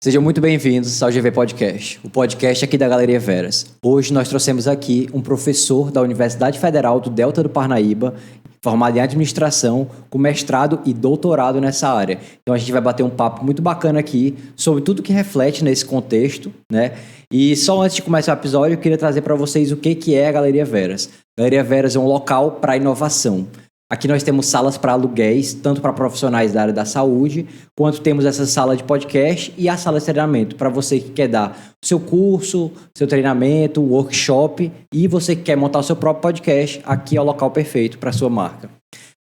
Sejam muito bem-vindos ao GV Podcast, o podcast aqui da Galeria Veras. Hoje nós trouxemos aqui um professor da Universidade Federal do Delta do Parnaíba, formado em administração, com mestrado e doutorado nessa área. Então a gente vai bater um papo muito bacana aqui sobre tudo que reflete nesse contexto, né? E só antes de começar o episódio, eu queria trazer para vocês o que é a Galeria Veras. A Galeria Veras é um local para inovação. Aqui nós temos salas para aluguéis, tanto para profissionais da área da saúde, quanto temos essa sala de podcast e a sala de treinamento, para você que quer dar o seu curso, seu treinamento, workshop, e você que quer montar o seu próprio podcast, aqui é o local perfeito para a sua marca.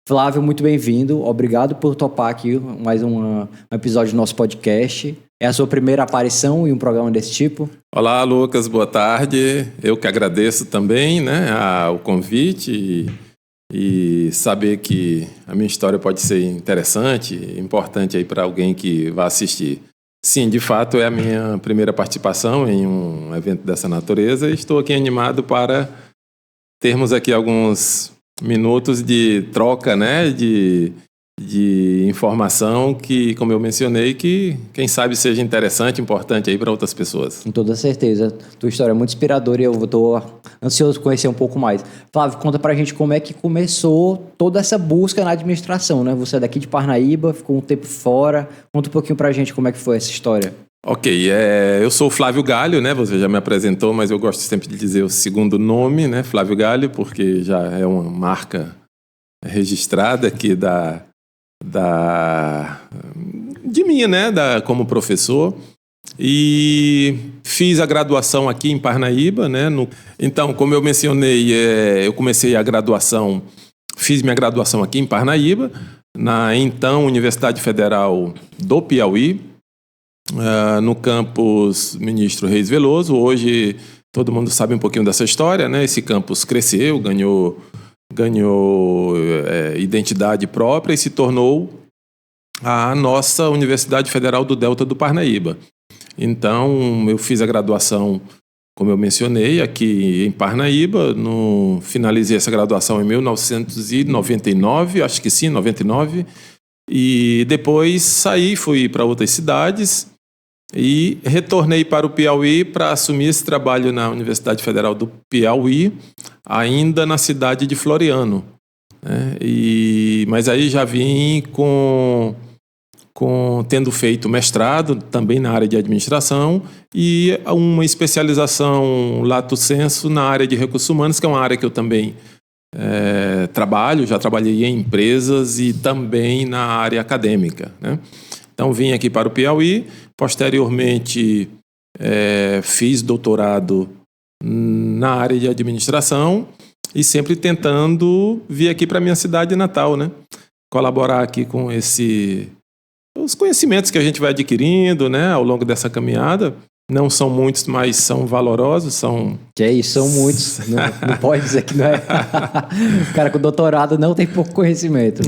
Flávio, muito bem-vindo. Obrigado por topar aqui mais um episódio do nosso podcast. É a sua primeira aparição em um programa desse tipo? Olá, Lucas. Boa tarde. Eu que agradeço também, o convite e saber que a minha história pode ser interessante, importante aí para alguém que vai assistir. Sim, de fato é a minha primeira participação em um evento dessa natureza e estou aqui animado para termos aqui alguns minutos de troca, de informação que, como eu mencionei, que quem sabe seja interessante, importante aí para outras pessoas. Com toda certeza. Tua história é muito inspiradora e eu estou ansioso por conhecer um pouco mais. Flávio, conta pra gente como é que começou toda essa busca na administração, né? Você é daqui de Parnaíba, ficou um tempo fora. Conta um pouquinho pra gente como é que foi essa história. Ok, eu sou o Flávio Galho, Você já me apresentou, mas eu gosto sempre de dizer o segundo nome, Flávio Galho, porque já é uma marca registrada aqui de mim, como professor, e fiz a graduação aqui em Parnaíba, Então, como eu mencionei, eu comecei a graduação, fiz minha graduação aqui em Parnaíba, na então Universidade Federal do Piauí, no campus Ministro Reis Veloso. Hoje todo mundo sabe um pouquinho dessa história, Esse campus cresceu, ganhou identidade própria e se tornou a nossa Universidade Federal do Delta do Parnaíba. Então, eu fiz a graduação, como eu mencionei, aqui em Parnaíba. Finalizei essa graduação em 1999, acho que sim, 99. E depois saí, fui para outras cidades e retornei para o Piauí para assumir esse trabalho na Universidade Federal do Piauí, ainda na cidade de Floriano. Mas aí já vim tendo feito mestrado também na área de administração e uma especialização lato sensu na área de recursos humanos, que é uma área que eu também trabalho, já trabalhei em empresas e também na área acadêmica. Então vim aqui para o Piauí, posteriormente fiz doutorado na área de administração e sempre tentando vir aqui para a minha cidade natal, colaborar aqui com os conhecimentos que a gente vai adquirindo, ao longo dessa caminhada. Não são muitos, mas são valorosos, são muitos. Não pode dizer que não é. O cara com doutorado não tem pouco conhecimento.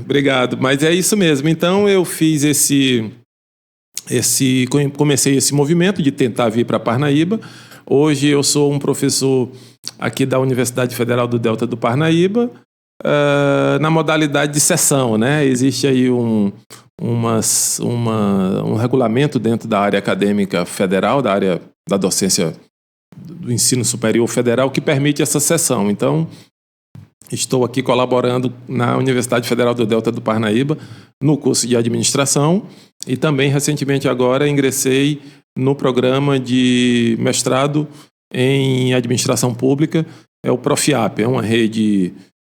Obrigado. Mas é isso mesmo. Então eu fiz comecei esse movimento de tentar vir para Parnaíba. Hoje eu sou um professor aqui da Universidade Federal do Delta do Parnaíba, na modalidade de sessão, Existe aí um regulamento dentro da área acadêmica federal, da área da docência do ensino superior federal, que permite essa sessão. Então, estou aqui colaborando na Universidade Federal do Delta do Parnaíba, no curso de administração, e também, recentemente agora, ingressei no programa de mestrado em administração pública, é o Profiap,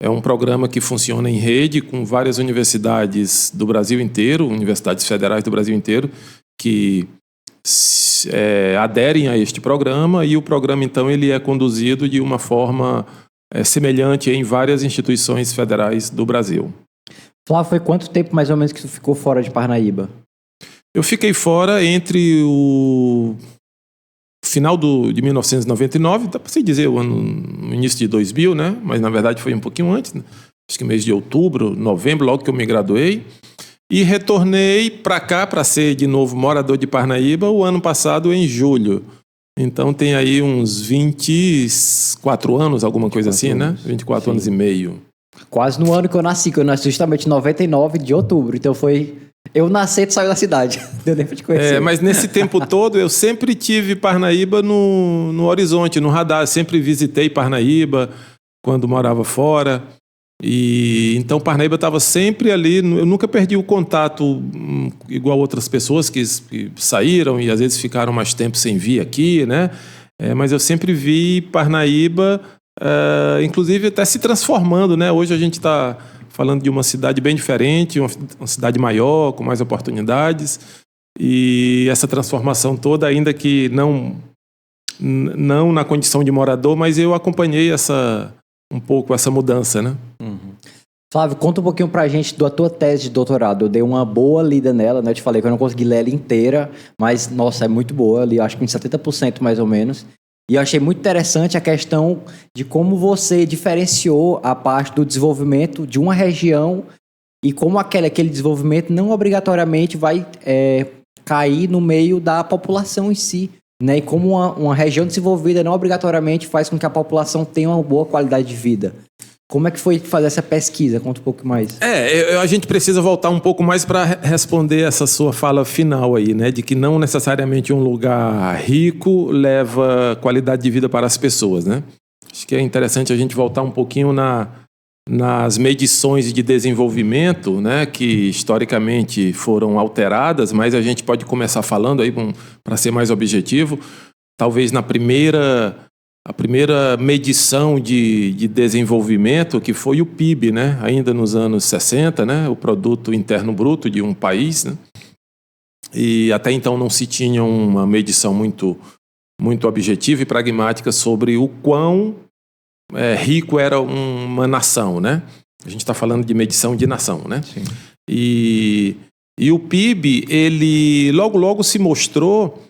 é um programa que funciona em rede com várias universidades do Brasil inteiro, universidades federais do Brasil inteiro, que aderem a este programa, e o programa, então, ele é conduzido de uma forma semelhante em várias instituições federais do Brasil. Flávio, foi quanto tempo mais ou menos que tu ficou fora de Parnaíba? Eu fiquei fora entre o final de 1999, dá para se dizer no início de 2000, Mas na verdade foi um pouquinho antes, acho que mês de outubro, novembro, logo que eu me graduei. E retornei para cá para ser de novo morador de Parnaíba o ano passado, em julho. Então tem aí uns 24 anos, alguma coisa assim, 24 anos e meio. Quase no ano que eu nasci justamente em 99 de outubro. Então foi Eu nasci e tu saiu da cidade. Deu tempo de conhecer. Mas nesse tempo todo eu sempre tive Parnaíba no horizonte, no radar. Sempre visitei Parnaíba quando morava fora. E então Parnaíba estava sempre ali. Eu nunca perdi o contato igual outras pessoas que saíram e às vezes ficaram mais tempo sem vir aqui, né? Mas eu sempre vi Parnaíba, inclusive até se transformando, né? Hoje a gente está falando de uma cidade bem diferente, uma cidade maior, com mais oportunidades. E essa transformação toda, ainda que não na condição de morador, mas eu acompanhei um pouco essa mudança, né? Flávio, conta um pouquinho pra gente da tua tese de doutorado. Eu dei uma boa lida nela, né? Eu te falei que eu não consegui ler ela inteira, mas, nossa, é muito boa. Eu li, acho que em 70% mais ou menos. E eu achei muito interessante a questão de como você diferenciou a parte do desenvolvimento de uma região e como aquele desenvolvimento não obrigatoriamente vai cair no meio da população em si, né? E como uma região desenvolvida não obrigatoriamente faz com que a população tenha uma boa qualidade de vida. Como é que foi fazer essa pesquisa? Conta um pouco mais. A gente precisa voltar um pouco mais para responder essa sua fala final aí, né? De que não necessariamente um lugar rico leva qualidade de vida para as pessoas, né? Acho que é interessante a gente voltar um pouquinho nas medições de desenvolvimento, né? Que historicamente foram alteradas, mas a gente pode começar falando aí, para ser mais objetivo, talvez a primeira medição de desenvolvimento, que foi o PIB, né? Ainda nos anos 60, né? O Produto Interno Bruto de um país, né? E até então não se tinha uma medição muito, muito objetiva e pragmática sobre o quão rico era uma nação, né? A gente está falando de medição de nação, né? Sim. E o PIB, ele logo se mostrou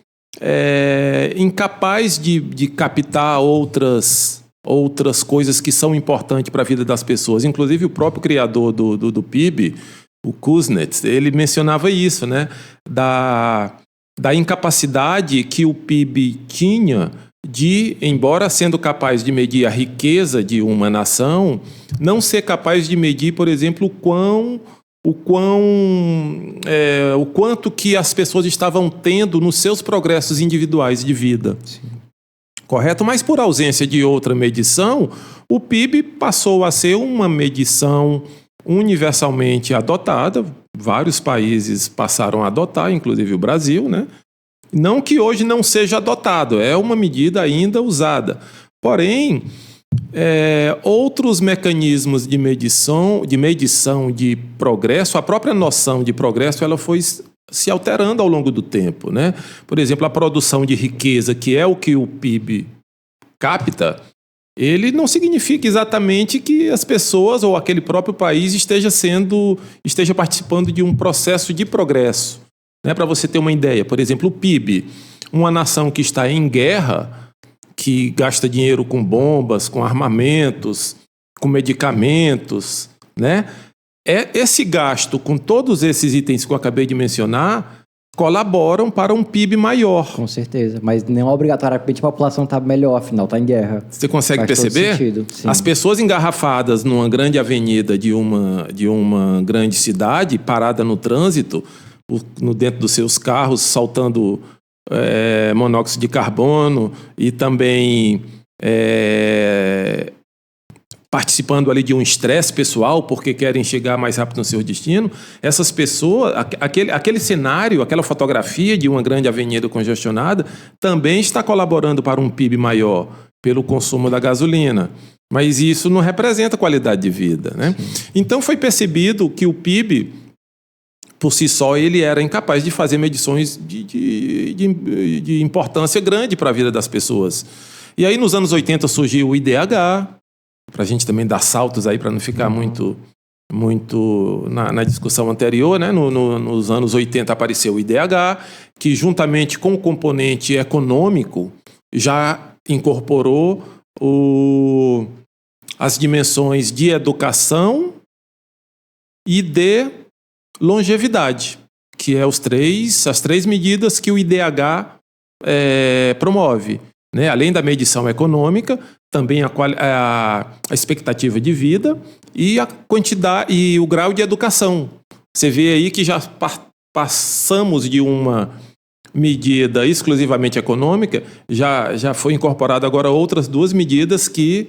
incapaz de captar outras coisas que são importantes para a vida das pessoas. Inclusive, o próprio criador do PIB, o Kuznets, ele mencionava isso, né? Da incapacidade que o PIB tinha de, embora sendo capaz de medir a riqueza de uma nação, não ser capaz de medir, por exemplo, o quanto que as pessoas estavam tendo nos seus progressos individuais de vida. Sim. Correto? Mas por ausência de outra medição, o PIB passou a ser uma medição universalmente adotada. Vários países passaram a adotar, inclusive o Brasil, né? Não que hoje não seja adotado, é uma medida ainda usada. Porém, outros mecanismos de medição de progresso, a própria noção de progresso, ela foi se alterando ao longo do tempo, né? Por exemplo, a produção de riqueza, que é o que o PIB capta, ele não significa exatamente que as pessoas ou aquele próprio país esteja participando de um processo de progresso. Né? Para você ter uma ideia, por exemplo, o PIB, uma nação que está em guerra, que gasta dinheiro com bombas, com armamentos, com medicamentos, né? Esse gasto com todos esses itens que eu acabei de mencionar colaboram para um PIB maior. Com certeza, mas não obrigatoriamente a população está melhor, afinal, está em guerra. Você consegue Faz perceber? todo sentido, sim. As pessoas engarrafadas numa grande avenida de uma grande cidade, parada no trânsito, dentro dos seus carros, saltando monóxido de carbono e também participando ali de um estresse pessoal porque querem chegar mais rápido no seu destino. Essas pessoas, aquele cenário, aquela fotografia de uma grande avenida congestionada também está colaborando para um PIB maior pelo consumo da gasolina. Mas isso não representa qualidade de vida, né? Então foi percebido que o PIB, por si só, ele era incapaz de fazer medições de importância grande para a vida das pessoas. E aí, nos anos 80, surgiu o IDH, para a gente também dar saltos aí, para não ficar muito na discussão anterior, né? Nos anos 80 apareceu o IDH, que juntamente com o componente econômico já incorporou as dimensões de educação e de longevidade, que é as três medidas que o IDH promove, né? Além da medição econômica, também a expectativa de vida e a quantidade e o grau de educação. Você vê aí que já passamos de uma medida exclusivamente econômica, já foi incorporado agora outras 2 medidas que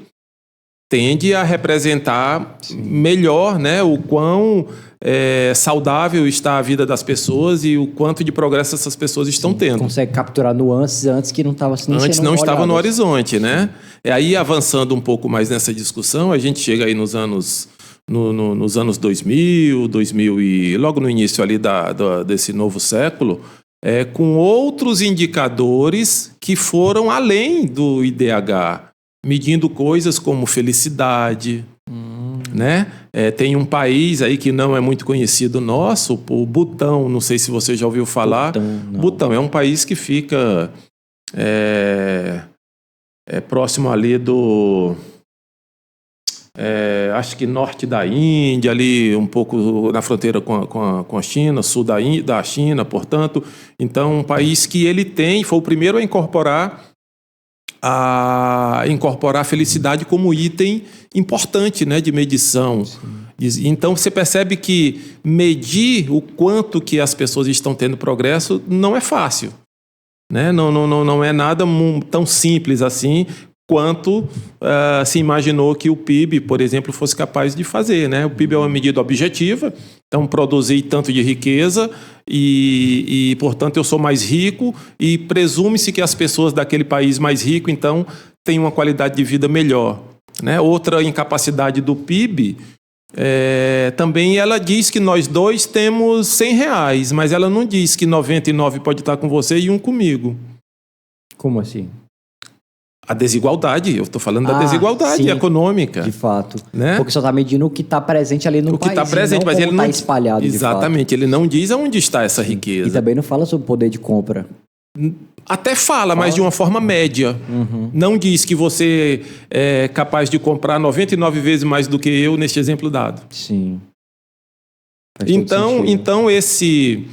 tende a representar melhor, né, o quão saudável está a vida das pessoas e o quanto de progresso essas pessoas estão tendo. Consegue capturar nuances antes que não estava Antes não estava no horizonte, né? Aí, avançando um pouco mais nessa discussão, a gente chega aí nos anos 2000 e logo no início ali desse novo século, com outros indicadores que foram além do IDH, medindo coisas como felicidade, né? Tem um país aí que não é muito conhecido nosso, o Butão, não sei se você já ouviu falar. Butão é um país que fica próximo ali do... acho que norte da Índia, ali um pouco na fronteira com a China, sul da China, portanto. Então, um país que foi o primeiro a incorporar a felicidade como item importante, né, de medição. Sim. Então, você percebe que medir o quanto que as pessoas estão tendo progresso não é fácil, né? Não é nada tão simples assim quanto se imaginou que o PIB, por exemplo, fosse capaz de fazer, né? O PIB é uma medida objetiva, então produzir tanto de riqueza e, portanto, eu sou mais rico e presume-se que as pessoas daquele país mais rico, então, têm uma qualidade de vida melhor, né? Outra incapacidade do PIB, também ela diz que nós dois temos R$100, mas ela não diz que 99 pode estar com você e 1 comigo. Como assim? A desigualdade, eu estou falando da desigualdade econômica. De fato. Né? Porque só está medindo o que está presente ali no país. O que está presente, mas ele não está espalhado. Exatamente, ele não diz aonde está essa riqueza. E também não fala sobre poder de compra. Até fala, mas de uma forma média. Uhum. Não diz que você é capaz de comprar 99 vezes mais do que eu neste exemplo dado. Sim. Então esse...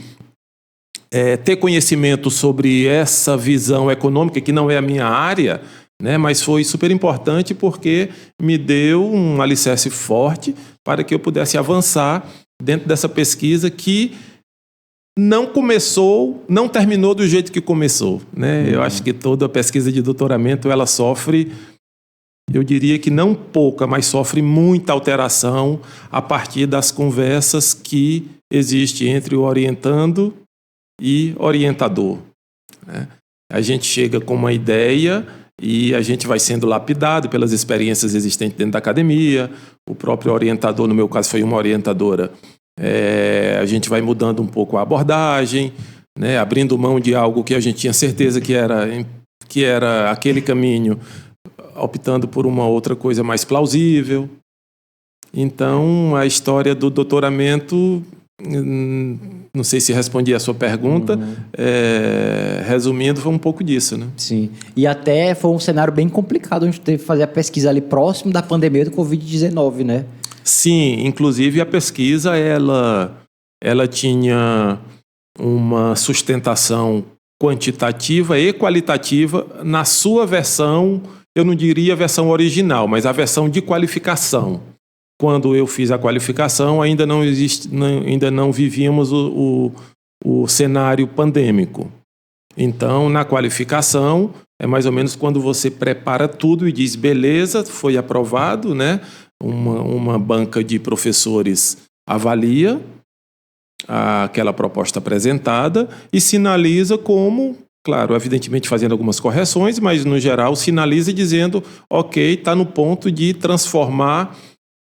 ter conhecimento sobre essa visão econômica, que não é a minha área, né, mas foi super importante porque me deu um alicerce forte para que eu pudesse avançar dentro dessa pesquisa que não terminou do jeito que começou, né? Eu acho que toda pesquisa de doutoramento ela sofre, eu diria que não pouca, mas sofre muita alteração a partir das conversas que existem entre o orientando e orientador, né? A gente chega com uma ideia e a gente vai sendo lapidado pelas experiências existentes dentro da academia. O próprio orientador, no meu caso foi uma orientadora, a gente vai mudando um pouco a abordagem, né? Abrindo mão de algo que a gente tinha certeza que era aquele caminho, optando por uma outra coisa mais plausível. Então, a história do doutoramento... Não sei se respondi a sua pergunta. Resumindo, foi um pouco disso, né? Sim. E até foi um cenário bem complicado. A gente teve que fazer a pesquisa ali próximo da pandemia do Covid-19, né? Sim, inclusive a pesquisa ela tinha uma sustentação quantitativa e qualitativa na sua versão, eu não diria a versão original, mas a versão de qualificação. Quando eu fiz a qualificação, ainda não vivíamos o cenário pandêmico. Então, na qualificação, é mais ou menos quando você prepara tudo e diz, beleza, foi aprovado, né? Uma banca de professores avalia aquela proposta apresentada e sinaliza como, claro, evidentemente fazendo algumas correções, mas, no geral, sinaliza dizendo, ok, está no ponto de transformar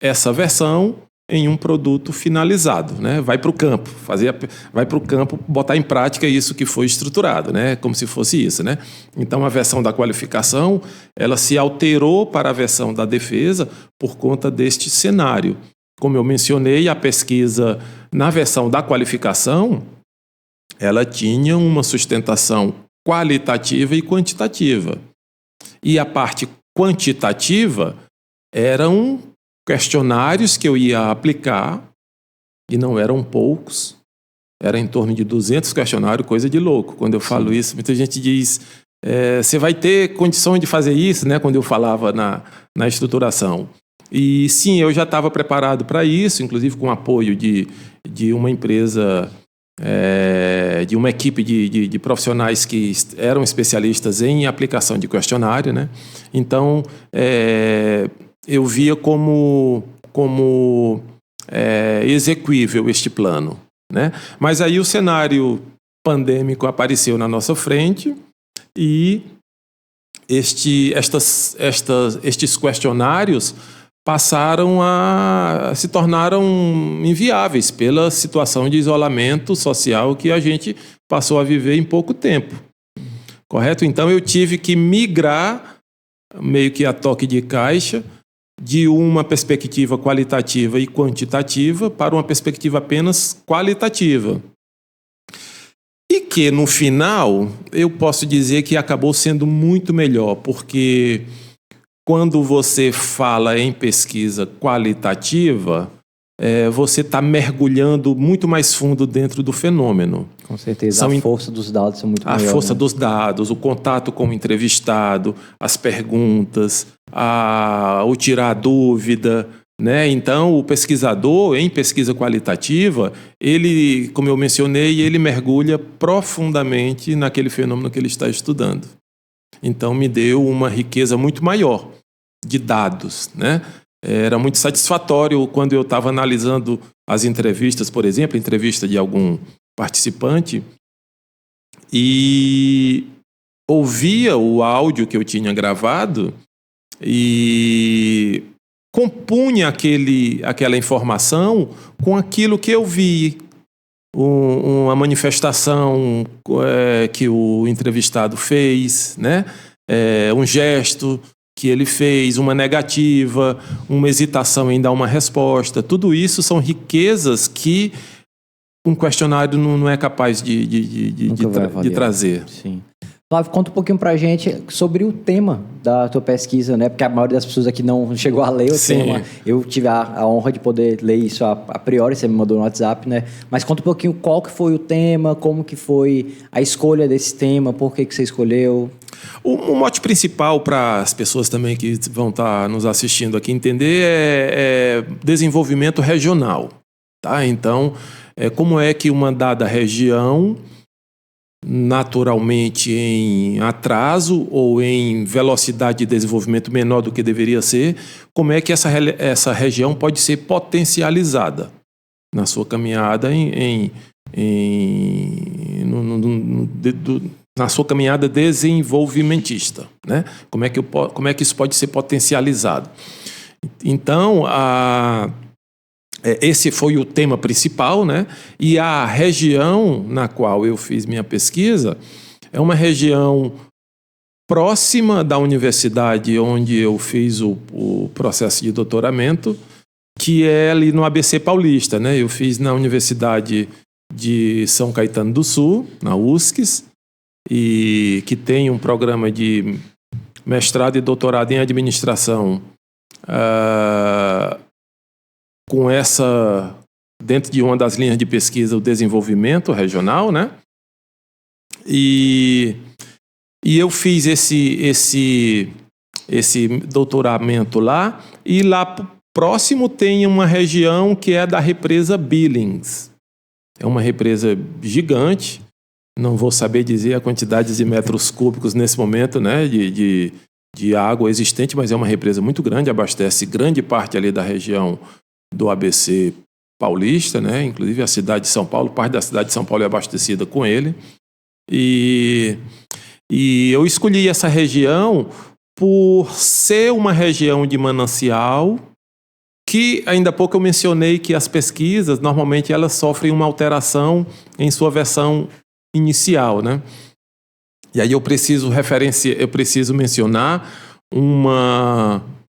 essa versão em um produto finalizado, né? Vai para o campo, botar em prática isso que foi estruturado, né? Como se fosse isso, né? Então, a versão da qualificação, ela se alterou para a versão da defesa por conta deste cenário. Como eu mencionei, a pesquisa na versão da qualificação, ela tinha uma sustentação qualitativa e quantitativa. E a parte quantitativa eram questionários que eu ia aplicar, e não eram poucos, era em torno de 200 questionários, coisa de louco. Quando eu falo isso, muita gente diz, você vai ter condições de fazer isso, né? Quando eu falava na estruturação. E sim, eu já estava preparado para isso, inclusive com apoio de de uma empresa, de uma equipe de profissionais que eram especialistas em aplicação de questionário, né? Então, eu via como exequível este plano, né? Mas aí o cenário pandêmico apareceu na nossa frente e estes questionários se tornaram inviáveis pela situação de isolamento social que a gente passou a viver em pouco tempo. Correto? Então eu tive que migrar, meio que a toque de caixa, de uma perspectiva qualitativa e quantitativa para uma perspectiva apenas qualitativa. E que, no final, eu posso dizer que acabou sendo muito melhor, porque quando você fala em pesquisa qualitativa, você está mergulhando muito mais fundo dentro do fenômeno. Com certeza, a força dos dados são muito maior. A força dos dados, o contato com o entrevistado, as perguntas, o tirar dúvida, né? Então, o pesquisador, em pesquisa qualitativa, ele, como eu mencionei, ele mergulha profundamente naquele fenômeno que ele está estudando. Então, me deu uma riqueza muito maior de dados, né? Era muito satisfatório quando eu estava analisando as entrevistas, por exemplo, entrevista de algum participante, e ouvia o áudio que eu tinha gravado e compunha aquela informação com aquilo que eu vi. Uma manifestação que o entrevistado fez, né? Um gesto que ele fez, uma negativa, uma hesitação em dar uma resposta. Tudo isso são riquezas que um questionário não é capaz de trazer. Sim. Flávio, conta um pouquinho pra gente sobre o tema da tua pesquisa, né? Porque a maioria das pessoas aqui não chegou a ler o tema. Eu tive a honra de poder ler isso a priori, você me mandou no WhatsApp, né? Mas conta um pouquinho qual que foi o tema, como que foi a escolha desse tema, por que você escolheu. O mote principal para as pessoas também que vão estar nos assistindo aqui entender é desenvolvimento regional, tá? Então, como é que uma dada região, naturalmente em atraso ou em velocidade de desenvolvimento menor do que deveria ser, como é que essa região pode ser potencializada na sua caminhada na sua caminhada desenvolvimentista, né? Como é que isso pode ser potencializado? Então, esse foi o tema principal, né? E a região na qual eu fiz minha pesquisa é uma região próxima da universidade onde eu fiz o processo de doutoramento, que é ali no ABC Paulista, né? Eu fiz na Universidade de São Caetano do Sul, na USCS, e que tem um programa de mestrado e doutorado em administração com dentro de uma das linhas de pesquisa, o desenvolvimento regional, né? E eu fiz esse doutoramento lá, e lá próximo tem uma região que é da represa Billings. É uma represa gigante, não vou saber dizer a quantidade de metros cúbicos nesse momento, né, de água existente, mas é uma represa muito grande, abastece grande parte ali da região do ABC Paulista, né? Inclusive a cidade de São Paulo, parte da cidade de São Paulo é abastecida com ele. E eu escolhi essa região por ser uma região de manancial, que ainda há pouco eu mencionei que as pesquisas, normalmente elas sofrem uma alteração em sua versão inicial, né? E aí eu preciso mencionar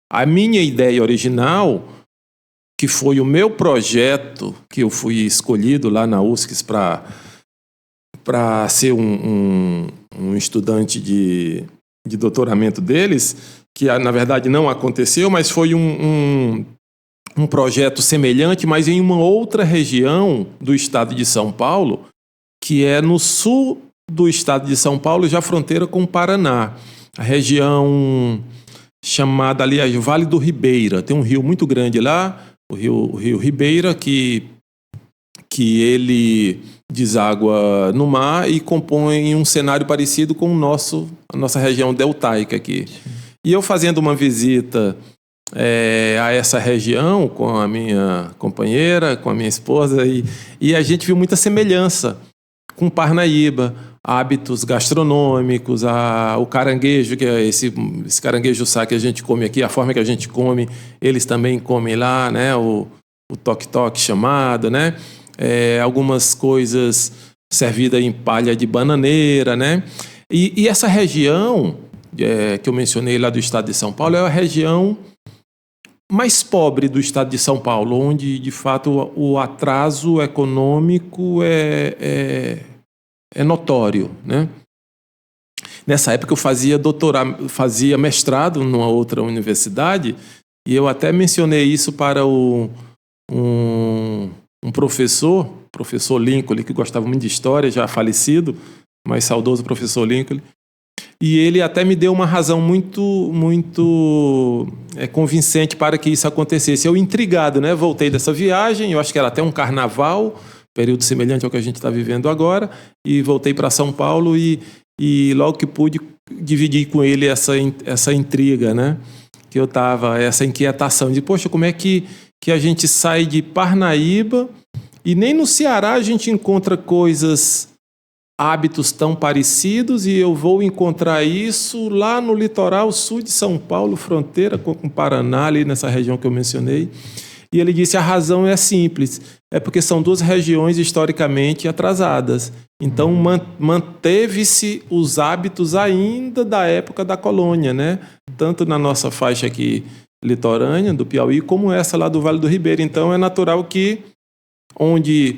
a minha ideia original, que foi o meu projeto, que eu fui escolhido lá na USCS para ser um estudante de doutoramento deles, que na verdade não aconteceu, mas foi um projeto semelhante, mas em uma outra região do estado de São Paulo, que é no sul do estado de São Paulo, já fronteira com o Paraná. A região chamada, aliás, Vale do Ribeira. Tem um rio muito grande lá, o rio Ribeira, que que ele deságua no mar e compõe um cenário parecido com a nossa região deltaica aqui. E eu fazendo uma visita a essa região com a minha companheira, com a minha esposa, e a gente viu muita semelhança com Parnaíba, hábitos gastronômicos, o caranguejo, que é esse caranguejo sá que a gente come aqui, a forma que a gente come, eles também comem lá, né? O toque-toque chamado, né? Algumas coisas servidas em palha de bananeira, né? E essa região que eu mencionei lá do estado de São Paulo é a região mais pobre do estado de São Paulo, onde, de fato, o atraso econômico é notório, né? Nessa época eu fazia mestrado numa outra universidade e eu até mencionei isso para um professor Lincoln, que gostava muito de história, já falecido, mas saudoso professor Lincoln. E ele até me deu uma razão muito convincente para que isso acontecesse. Eu, intrigado, né? Voltei dessa viagem, eu acho que era até um carnaval, período semelhante ao que a gente está vivendo agora, e voltei para São Paulo e logo que pude dividir com ele essa intriga, né? Que eu estava, essa inquietação de, poxa, como é que a gente sai de Parnaíba e nem no Ceará a gente encontra hábitos tão parecidos, e eu vou encontrar isso lá no litoral sul de São Paulo, fronteira com o Paraná, ali nessa região que eu mencionei. E ele disse, a razão é simples, é porque são duas regiões historicamente atrasadas. Então, manteve-se os hábitos ainda da época da colônia, né? Tanto na nossa faixa aqui litorânea, do Piauí, como essa lá do Vale do Ribeira. Então, é natural que, onde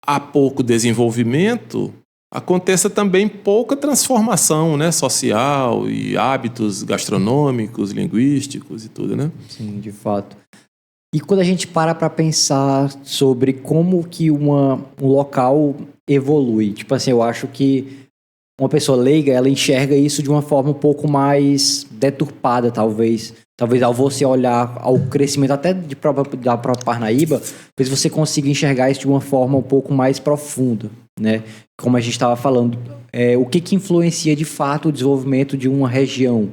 há pouco desenvolvimento, aconteça também pouca transformação, né, social e hábitos gastronômicos, linguísticos e tudo, né? Sim, de fato. E quando a gente para pensar sobre como que um local evolui, tipo assim, eu acho que uma pessoa leiga, ela enxerga isso de uma forma um pouco mais deturpada, talvez. Talvez ao você olhar ao crescimento até da própria Parnaíba, talvez você consiga enxergar isso de uma forma um pouco mais profunda, né? Como a gente estava falando, o que influencia de fato o desenvolvimento de uma região,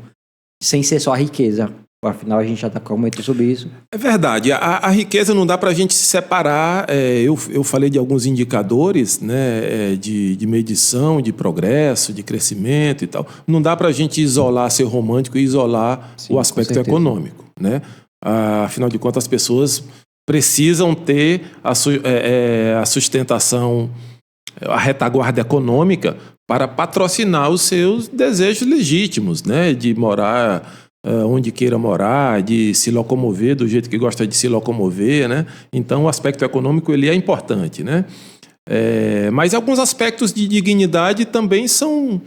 sem ser só a riqueza? Afinal, a gente já está comentando sobre isso. É verdade. A riqueza não dá para a gente se separar. Eu falei de alguns indicadores, né, de medição, de progresso, de crescimento e tal. Não dá para a gente isolar, ser romântico e isolar o aspecto econômico, né? Afinal de contas, as pessoas precisam ter a sustentação, a retaguarda econômica para patrocinar os seus desejos legítimos, né, de morar onde queira morar, de se locomover do jeito que gosta de se locomover, né? Então, o aspecto econômico ele é importante, né? Mas alguns aspectos de dignidade também são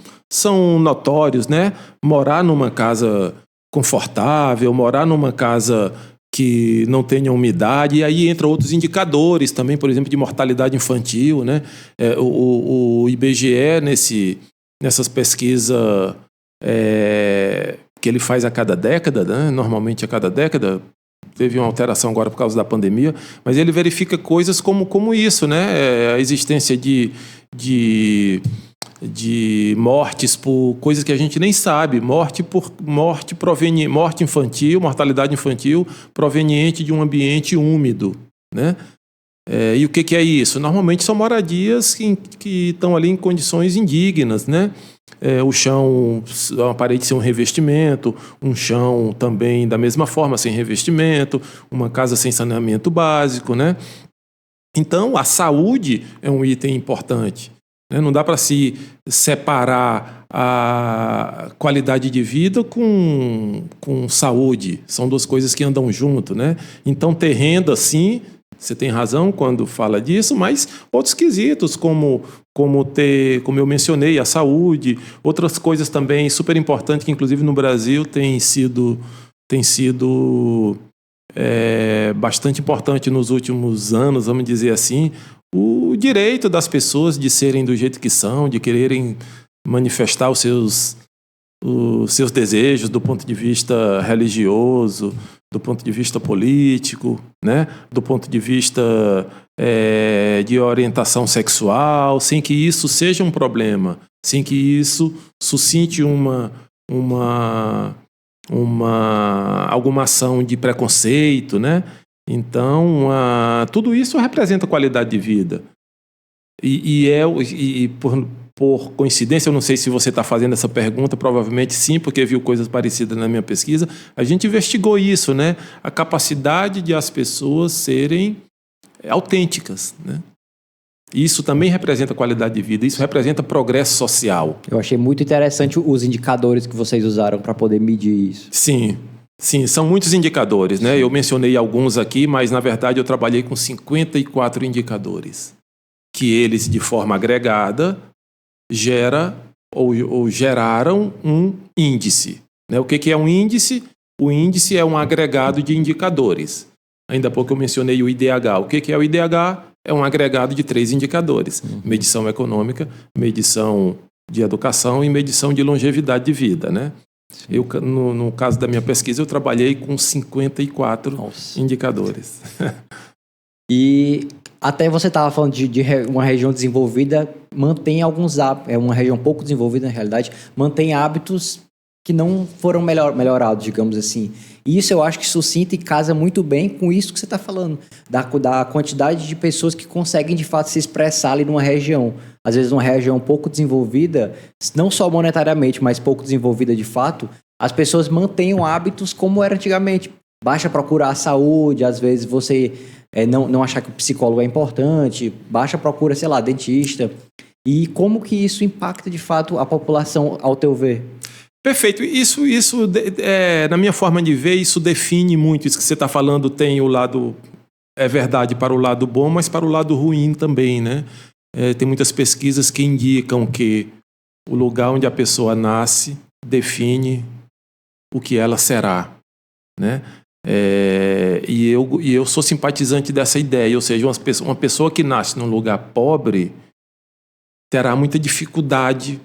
notórios, né? Morar numa casa confortável, morar numa casa que não tenha umidade, e aí entram outros indicadores também, por exemplo, de mortalidade infantil, né? O IBGE, nessas pesquisas que ele faz a cada década, né? Normalmente a cada década, teve uma alteração agora por causa da pandemia, mas ele verifica coisas como isso, né? A existência de mortes por coisas que a gente nem sabe, morte infantil, mortalidade infantil proveniente de um ambiente úmido, né? E o que é isso? Normalmente são moradias que estão ali em condições indignas, né? O chão, a parede sem um revestimento, um chão também da mesma forma sem revestimento, uma casa sem saneamento básico, né? Então, a saúde é um item importante, né? Não dá para se separar a qualidade de vida com saúde. São duas coisas que andam junto, né? Então, ter renda, sim, você tem razão quando fala disso, mas outros quesitos, como eu mencionei, a saúde, outras coisas também super importantes que, inclusive, no Brasil tem sido bastante importante nos últimos anos, vamos dizer assim, o direito das pessoas de serem do jeito que são, de quererem manifestar os seus desejos do ponto de vista religioso, do ponto de vista político, né? Do ponto de vista de orientação sexual, sem que isso seja um problema, sem que isso suscite alguma ação de preconceito, né? Então, tudo isso representa qualidade de vida. E por coincidência, eu não sei se você está fazendo essa pergunta, provavelmente sim, porque viu coisas parecidas na minha pesquisa, a gente investigou isso, né? A capacidade de as pessoas serem autênticas, né? Isso também representa qualidade de vida, isso representa progresso social. Eu achei muito interessante os indicadores que vocês usaram para poder medir isso. Sim, são muitos indicadores, né? Eu mencionei alguns aqui, mas na verdade eu trabalhei com 54 indicadores, que eles, de forma agregada, geraram um índice, né? O que é um índice? O índice é um agregado de indicadores. Ainda há pouco eu mencionei o IDH. O que é o IDH? É um agregado de 3 indicadores. Medição econômica, medição de educação e medição de longevidade de vida, né? No caso da minha pesquisa, eu trabalhei com 54 indicadores. E até você estava falando de uma região desenvolvida, mantém alguns hábitos, é uma região pouco desenvolvida na realidade, mantém hábitos que não foram melhorados, digamos assim. E isso eu acho que suscita e casa muito bem com isso que você está falando, da quantidade de pessoas que conseguem de fato se expressar ali numa região. Às vezes uma região pouco desenvolvida, não só monetariamente, mas pouco desenvolvida de fato, as pessoas mantêm hábitos como era antigamente. Basta procurar a saúde, às vezes você não achar que o psicólogo é importante, basta procura, sei lá, dentista. E como que isso impacta de fato a população, ao teu ver? Perfeito. Isso na minha forma de ver, isso define muito. Isso que você está falando tem o lado... É verdade para o lado bom, mas para o lado ruim também, né? Tem muitas pesquisas que indicam que o lugar onde a pessoa nasce define o que ela será, né? E eu sou simpatizante dessa ideia. Ou seja, uma pessoa que nasce num lugar pobre terá muita dificuldade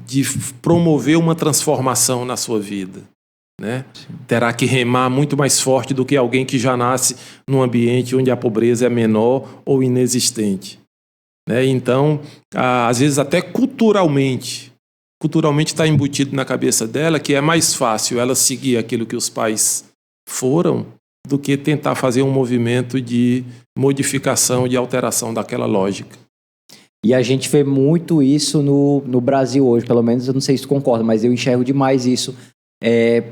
de promover uma transformação na sua vida, né? Terá que remar muito mais forte do que alguém que já nasce num ambiente onde a pobreza é menor ou inexistente, né? Então, às vezes até culturalmente está embutido na cabeça dela que é mais fácil ela seguir aquilo que os pais foram do que tentar fazer um movimento de modificação, de alteração daquela lógica. E a gente vê muito isso no Brasil hoje, pelo menos, eu não sei se tu concorda, mas eu enxergo demais isso. É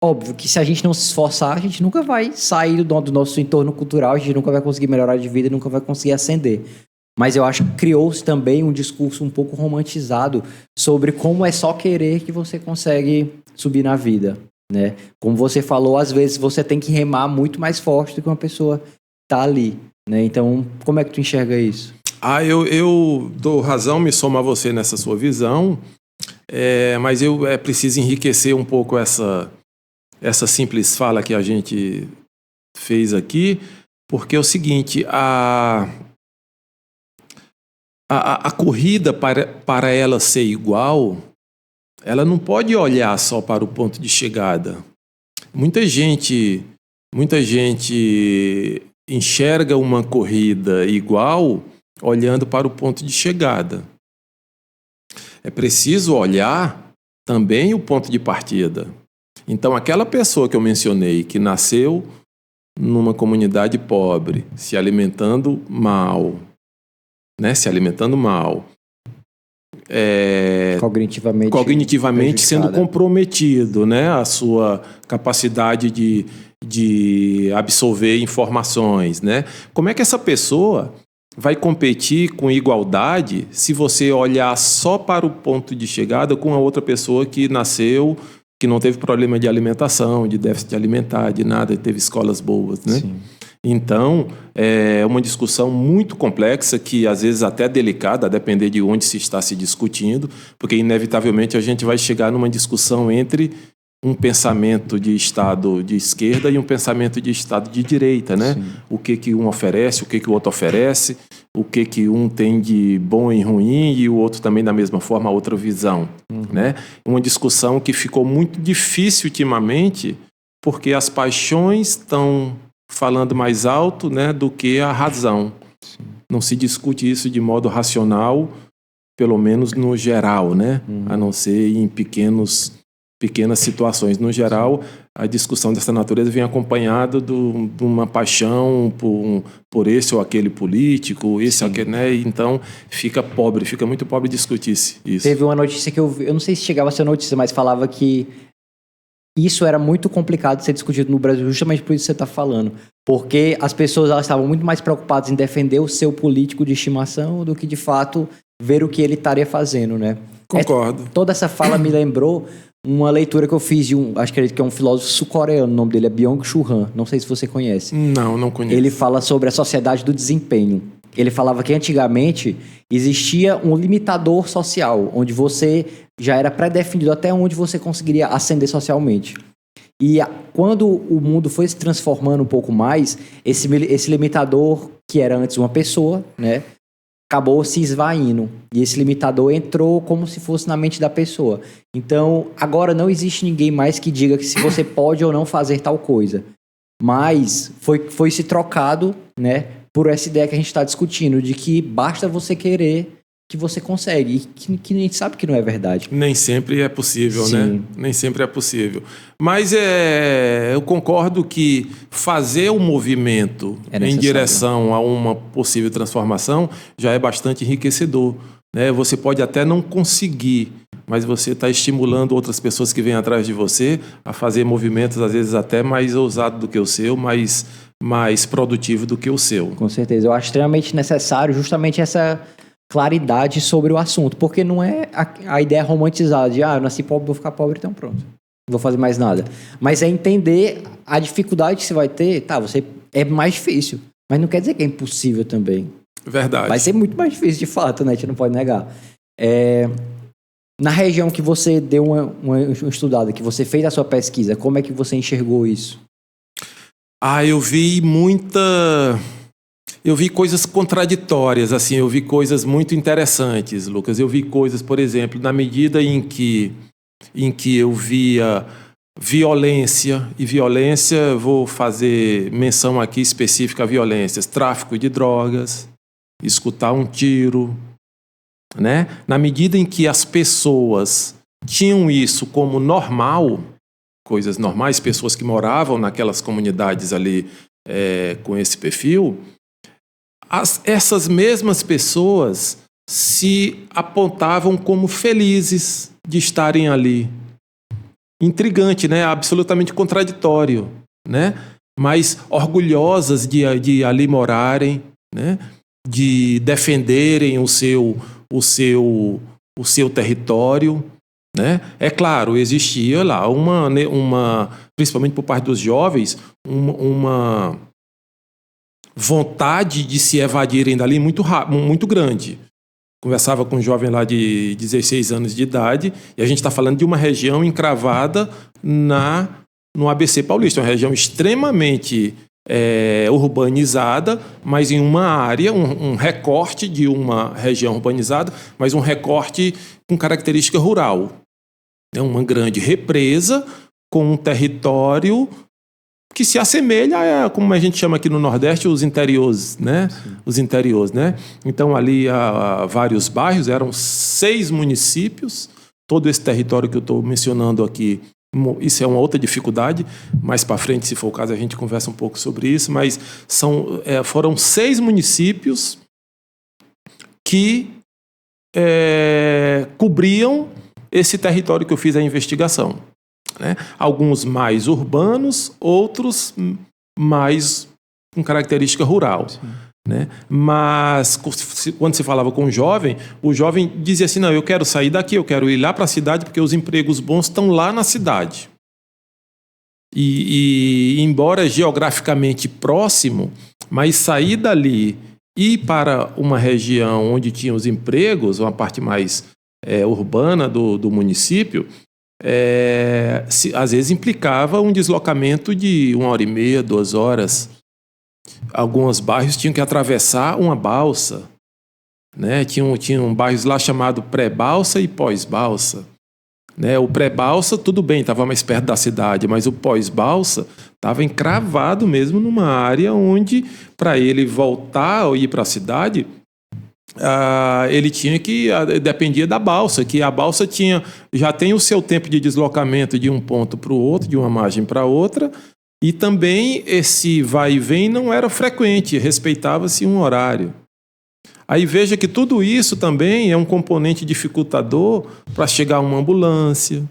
óbvio que se a gente não se esforçar, a gente nunca vai sair do nosso entorno cultural, a gente nunca vai conseguir melhorar de vida, nunca vai conseguir ascender. Mas eu acho que criou-se também um discurso um pouco romantizado sobre como é só querer que você consegue subir na vida, né? Como você falou, às vezes você tem que remar muito mais forte do que uma pessoa tá ali, né? Então, como é que tu enxerga isso? Eu dou razão, me somo a você nessa sua visão, mas eu preciso enriquecer um pouco essa simples fala que a gente fez aqui, porque é o seguinte, a corrida para ela ser igual, ela não pode olhar só para o ponto de chegada. Muita gente enxerga uma corrida igual olhando para o ponto de chegada. É preciso olhar também o ponto de partida. Então, aquela pessoa que eu mencionei, que nasceu numa comunidade pobre, se alimentando mal, né? Cognitivamente sendo comprometido, né? A sua capacidade de absorver informações, né? Como é que essa pessoa vai competir com igualdade se você olhar só para o ponto de chegada com a outra pessoa que nasceu, que não teve problema de alimentação, de déficit alimentar, de nada, teve escolas boas, né? Sim. Então, é uma discussão muito complexa que, às vezes, até delicada, a depender de onde se está se discutindo, porque, inevitavelmente, a gente vai chegar numa discussão entre um pensamento de Estado de esquerda e um pensamento de Estado de direita, né? Sim. O que um oferece, o que o outro oferece, o que um tem de bom e ruim e o outro também, da mesma forma, a outra visão, né? Uma discussão que ficou muito difícil ultimamente porque as paixões estão falando mais alto, né, do que a razão. Sim. Não se discute isso de modo racional, pelo menos no geral, né? A não ser em pequenas situações. No geral, a discussão dessa natureza vem acompanhada de uma paixão por esse ou aquele político, esse ou aquele, né? Então, fica muito pobre discutir isso. Teve uma notícia que eu vi, eu não sei se chegava a ser notícia, mas falava que isso era muito complicado de ser discutido no Brasil, justamente por isso que você está falando. Porque as pessoas elas estavam muito mais preocupadas em defender o seu político de estimação do que, de fato, ver o que ele estaria fazendo, né? Concordo. Toda essa fala me lembrou uma leitura que eu fiz de acho que é um filósofo sul-coreano, o nome dele é Byung-Chul Han, não sei se você conhece. Não conheço. Ele fala sobre a sociedade do desempenho. Ele falava que antigamente existia um limitador social, onde você já era pré-definido até onde você conseguiria ascender socialmente. E quando o mundo foi se transformando um pouco mais, esse limitador, que era antes uma pessoa, né, acabou se esvaindo. E esse limitador entrou como se fosse na mente da pessoa. Então, agora não existe ninguém mais que diga que se você pode ou não fazer tal coisa. Mas foi se trocado, né, por essa ideia que a gente está discutindo, de que basta você querer que você consegue, e que a gente sabe que não é verdade. Nem sempre é possível, Sim. né? Nem sempre é possível. Mas eu concordo que fazer o movimento em direção a uma possível transformação já é bastante enriquecedor, né? Você pode até não conseguir, mas você está estimulando outras pessoas que vêm atrás de você a fazer movimentos, às vezes até mais ousados do que o seu, mais produtivo do que o seu. Com certeza. Eu acho extremamente necessário justamente essa claridade sobre o assunto, porque não é a ideia romantizada de eu nasci pobre, vou ficar pobre, então pronto, não vou fazer mais nada. Mas é entender a dificuldade que você vai ter, você é mais difícil, mas não quer dizer que é impossível também. Verdade. Vai ser muito mais difícil de fato, né? A gente não pode negar. Na região que você deu uma estudada, que você fez a sua pesquisa, como é que você enxergou isso? Eu vi coisas contraditórias, assim, eu vi coisas muito interessantes, Lucas. Eu vi coisas, por exemplo, na medida em que eu via violência, vou fazer menção aqui específica a violências, tráfico de drogas, escutar um tiro, né? Na medida em que as pessoas tinham isso como normal, coisas normais, pessoas que moravam naquelas comunidades ali com esse perfil, essas mesmas pessoas se apontavam como felizes de estarem ali. Intrigante, né? Absolutamente contraditório, né? Mas orgulhosas de ali morarem, né? De defenderem o seu território, né? É claro, existia lá principalmente por parte dos jovens, uma vontade de se evadirem dali muito grande. Conversava com um jovem lá de 16 anos de idade, e a gente está falando de uma região encravada no ABC Paulista, uma região extremamente urbanizada, mas em uma área, um recorte de uma região urbanizada, mas um recorte com característica rural. É uma grande represa com um território que se assemelha a, como a gente chama aqui no Nordeste, os interiores, né? Sim. Os interiores, né? Então, ali há vários bairros, eram 6 municípios. Todo esse território que eu estou mencionando aqui, isso é uma outra dificuldade. Mais para frente, se for o caso, a gente conversa um pouco sobre isso. Mas foram 6 municípios que cobriam esse território que eu fiz a investigação. Né? Alguns mais urbanos, outros mais com característica rural. Né? Mas quando se falava com o jovem dizia assim, não, eu quero sair daqui, eu quero ir lá para a cidade porque os empregos bons estão lá na cidade. E embora geograficamente próximo, mas sair dali e ir para uma região onde tinha os empregos, uma parte mais urbana do município, às vezes implicava um deslocamento de 1h30, 2 horas. Alguns bairros tinham que atravessar uma balsa, né? Tinham bairros lá chamado pré-balsa e pós-balsa, né? O pré-balsa, tudo bem, estava mais perto da cidade, mas o pós-balsa estava encravado mesmo numa área onde, para ele voltar ou ir para a cidade, ele tinha que... dependia da balsa, que a balsa já tem o seu tempo de deslocamento de um ponto para o outro, de uma margem para outra, e também esse vai e vem não era frequente, respeitava-se um horário. Aí veja que tudo isso também é um componente dificultador para chegar uma ambulância,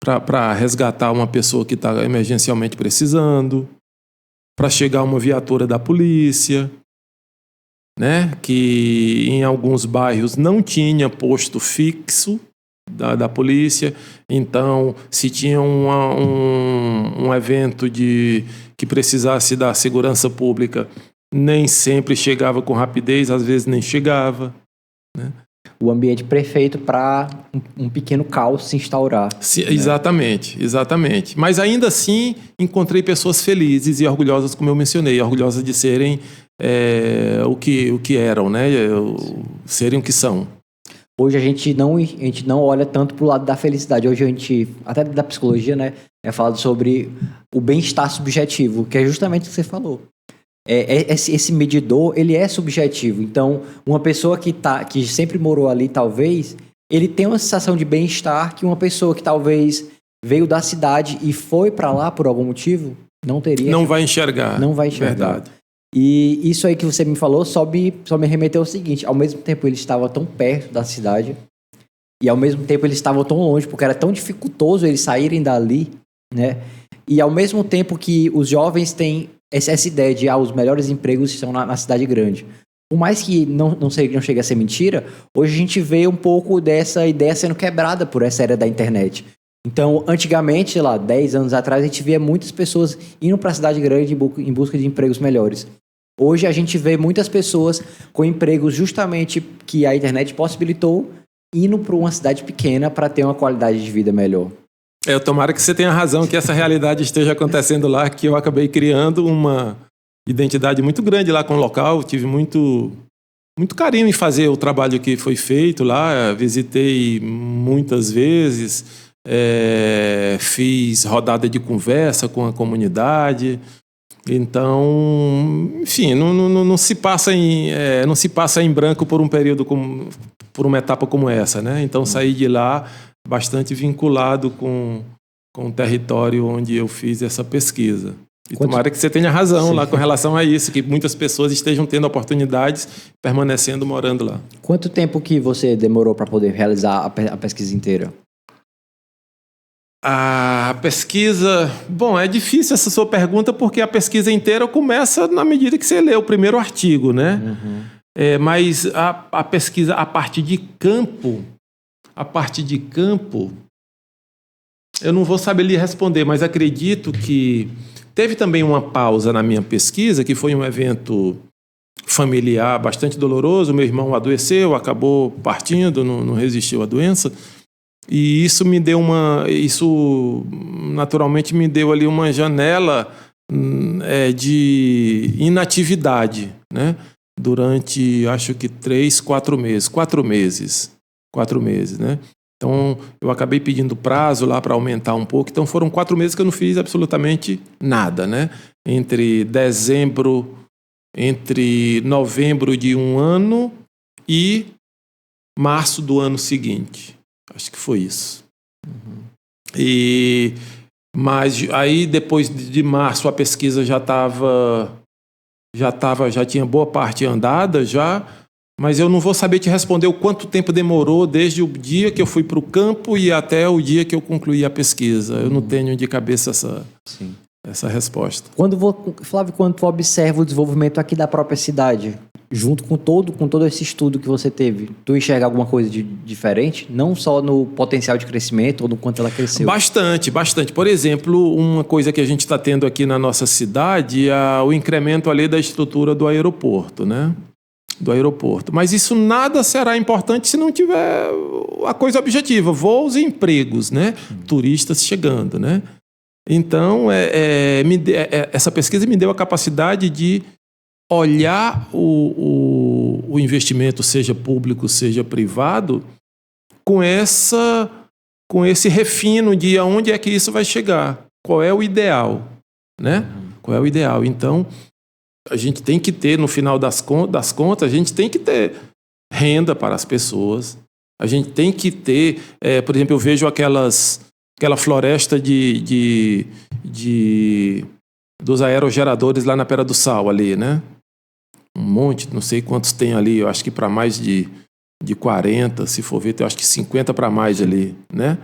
para resgatar uma pessoa que está emergencialmente precisando, para chegar uma viatura da polícia, né? Que em alguns bairros não tinha posto fixo da polícia. Então, se tinha um evento que precisasse da segurança pública, nem sempre chegava com rapidez, às vezes nem chegava, né? O ambiente perfeito para um pequeno caos se instaurar. Sim, né? Exatamente. Mas ainda assim, encontrei pessoas felizes e orgulhosas, como eu mencionei, orgulhosas de serem o que eram, né? Serem o que são. Hoje a gente não olha tanto para o lado da felicidade. Hoje a gente, até da psicologia, né, é falado sobre o bem-estar subjetivo, que é justamente o que você falou. Esse medidor, ele é subjetivo. Então, uma pessoa que sempre morou ali, talvez, ele tem uma sensação de bem-estar que uma pessoa que talvez veio da cidade e foi para lá por algum motivo, não teria. Não vai enxergar. Não vai enxergar. Verdade. E isso aí que você me falou só me remeteu ao seguinte: ao mesmo tempo ele estava tão perto da cidade e ao mesmo tempo eles estavam tão longe, porque era tão dificultoso eles saírem dali, né? E ao mesmo tempo que os jovens têm essa ideia de os melhores empregos estão na cidade grande. Por mais que não chegue a ser mentira, hoje a gente vê um pouco dessa ideia sendo quebrada por essa era da internet. Então, antigamente, sei lá, 10 anos atrás, a gente via muitas pessoas indo para a cidade grande em busca de empregos melhores. Hoje a gente vê muitas pessoas com empregos justamente que a internet possibilitou, indo para uma cidade pequena para ter uma qualidade de vida melhor. Tomara que você tenha razão, que essa realidade esteja acontecendo lá, que eu acabei criando uma identidade muito grande lá com o local. Tive muito carinho em fazer o trabalho que foi feito lá. Visitei muitas vezes, fiz rodada de conversa com a comunidade. Então, enfim, não se passa em branco por um período por uma etapa como essa, né? Então, saí de lá bastante vinculado com o território onde eu fiz essa pesquisa. E tomara que você tenha razão lá com relação a isso, que muitas pessoas estejam tendo oportunidades, permanecendo morando lá. Quanto tempo que você demorou para poder realizar a pesquisa inteira? A pesquisa... Bom, é difícil essa sua pergunta, porque a pesquisa inteira começa na medida que você lê o primeiro artigo, né? Uhum. Mas a pesquisa, a parte de campo, eu não vou saber lhe responder, mas acredito que teve também uma pausa na minha pesquisa, que foi um evento familiar bastante doloroso. Meu irmão adoeceu, acabou partindo, não resistiu à doença. E isso naturalmente me deu ali uma janela de inatividade, né? Durante, acho que 4 meses, né? Então, eu acabei pedindo prazo lá para aumentar um pouco. Então, foram 4 meses que eu não fiz absolutamente nada, né? Entre novembro de um ano e março do ano seguinte. Acho que foi isso. Uhum. Mas aí, depois de março, a pesquisa já tinha boa parte andada já. Mas eu não vou saber te responder o quanto tempo demorou desde o dia que eu fui para o campo e até o dia que eu concluí a pesquisa. Eu não tenho de cabeça essa resposta. Flávio, quando tu observa o desenvolvimento aqui da própria cidade, junto com todo esse estudo que você teve, tu enxerga alguma coisa de diferente? Não só no potencial de crescimento ou no quanto ela cresceu? Bastante. Por exemplo, uma coisa que a gente está tendo aqui na nossa cidade é o incremento ali da estrutura do aeroporto, né? Mas isso nada será importante se não tiver a coisa objetiva, voos e empregos, né? Turistas chegando, né? Então, essa pesquisa me deu a capacidade de olhar o investimento, seja público, seja privado, com essa com esse refino de aonde é que isso vai chegar, qual é o ideal, né? Qual é o ideal? Então, a gente tem que ter, no final das contas, a gente tem que ter renda para as pessoas, a gente tem que ter, por exemplo, eu vejo aquela floresta dos aerogeradores lá na Pedra do Sal, ali, né? Um monte, não sei quantos tem ali, eu acho que para mais de 40, se for ver, eu acho que 50 para mais ali, né?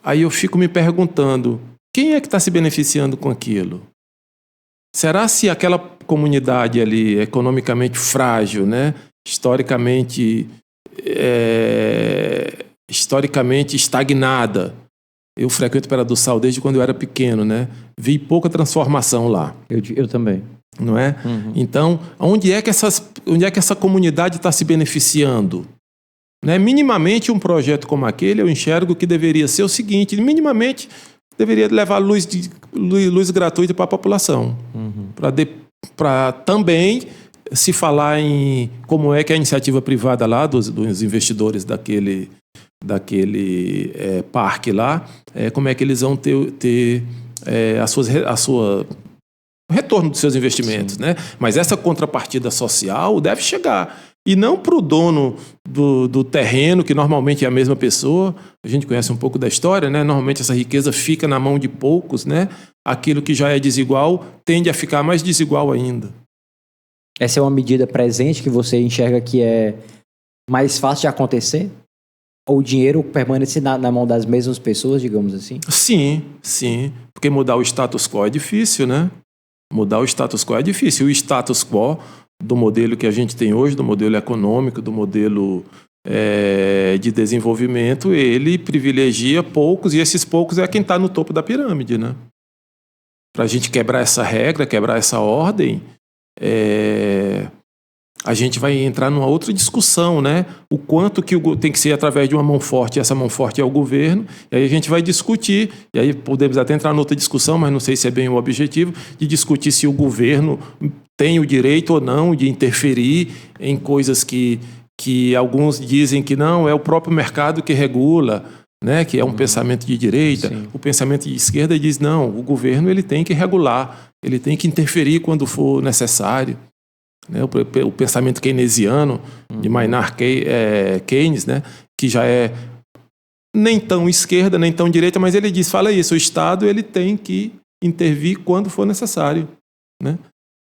Aí eu fico me perguntando, quem é que está se beneficiando com aquilo? Será se aquela comunidade ali, economicamente frágil, né? historicamente estagnada, eu frequento Pedra do Sal desde quando eu era pequeno, né? Vi pouca transformação lá. Eu também. Não é? Uhum. Então, onde é que essa comunidade está se beneficiando? Né? Minimamente, um projeto como aquele, eu enxergo que deveria ser o seguinte: minimamente, deveria levar luz gratuita para a população. Uhum. Para também se falar em como é que a iniciativa privada lá, dos investidores daquele parque lá, como é que eles vão ter o retorno dos seus investimentos, né? Mas essa contrapartida social deve chegar. E não para o dono do terreno, que normalmente é a mesma pessoa. A gente conhece um pouco da história, né? Normalmente essa riqueza fica na mão de poucos, né? Aquilo que já é desigual tende a ficar mais desigual ainda. Essa é uma medida presente que você enxerga que é mais fácil de acontecer? Ou o dinheiro permanecer na mão das mesmas pessoas, digamos assim? Sim. Porque mudar o status quo é difícil, né? Mudar o status quo é difícil. O status quo do modelo que a gente tem hoje, do modelo econômico, do modelo de desenvolvimento, ele privilegia poucos, e esses poucos é quem está no topo da pirâmide, né? Para a gente quebrar essa regra, quebrar essa ordem, a gente vai entrar numa outra discussão, né? O quanto que tem que ser através de uma mão forte, e essa mão forte é o governo, e aí a gente vai discutir, e aí podemos até entrar noutra discussão, mas não sei se é bem o objetivo, de discutir se o governo tem o direito ou não de interferir em coisas que alguns dizem que não, é o próprio mercado que regula, né? Que é um pensamento de direita. Sim. O pensamento de esquerda diz, não, o governo ele tem que regular, ele tem que interferir quando for necessário. Né? O pensamento keynesiano de Maynard Keynes, né? Que já é nem tão esquerda, nem tão direita, mas ele fala isso, o Estado ele tem que intervir quando for necessário, né?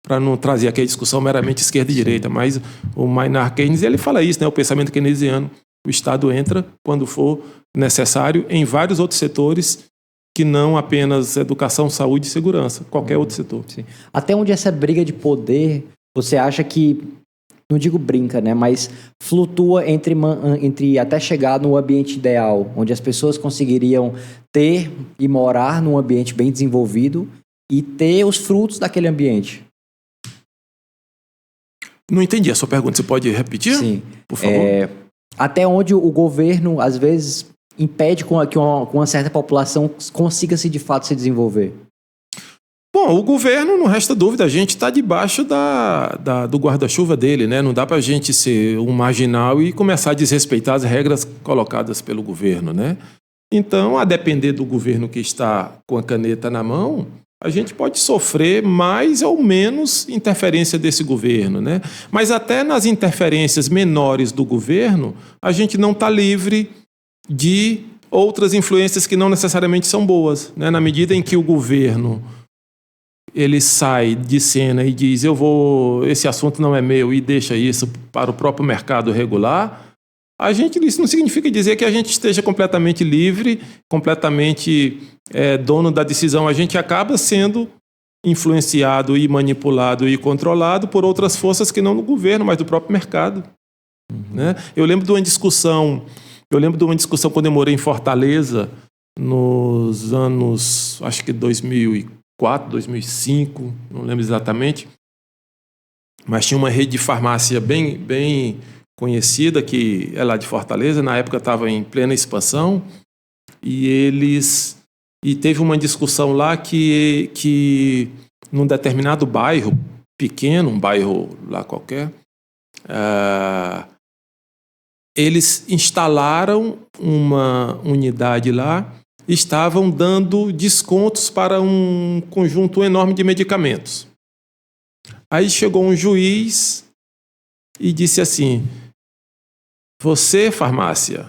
Para não trazer aqui a discussão meramente esquerda e direita, mas o Maynard Keynes ele fala isso, né? O pensamento keynesiano, o Estado entra quando for necessário em vários outros setores que não apenas educação, saúde e segurança, qualquer outro setor. Sim. Até onde essa briga de poder, você acha que, não digo brinca, né, mas flutua entre até chegar no ambiente ideal, onde as pessoas conseguiriam ter e morar num ambiente bem desenvolvido e ter os frutos daquele ambiente? Não entendi a sua pergunta, você pode repetir? Sim. Por favor. Até onde o governo, às vezes, impede que uma certa população consiga de fato se desenvolver? Bom, o governo, não resta dúvida, a gente está debaixo do guarda-chuva dele, né? Não dá para a gente ser um marginal e começar a desrespeitar as regras colocadas pelo governo, né? Então, a depender do governo que está com a caneta na mão, a gente pode sofrer mais ou menos interferência desse governo, né? Mas até nas interferências menores do governo, a gente não está livre de outras influências que não necessariamente são boas, né? Na medida em que o governo ele sai de cena e diz esse assunto não é meu e deixa isso para o próprio mercado regular, isso não significa dizer que a gente esteja completamente livre, completamente dono da decisão. A gente acaba sendo influenciado e manipulado e controlado por outras forças que não no governo, mas do próprio mercado. Né? Eu lembro de uma discussão quando eu morei em Fortaleza, nos anos, acho que 2004, 2005, não lembro exatamente, mas tinha uma rede de farmácia bem conhecida, que é lá de Fortaleza, na época estava em plena expansão, e teve uma discussão lá que num determinado bairro pequeno, um bairro lá qualquer, eles instalaram uma unidade lá, estavam dando descontos para um conjunto enorme de medicamentos. Aí chegou um juiz e disse assim: você, farmácia,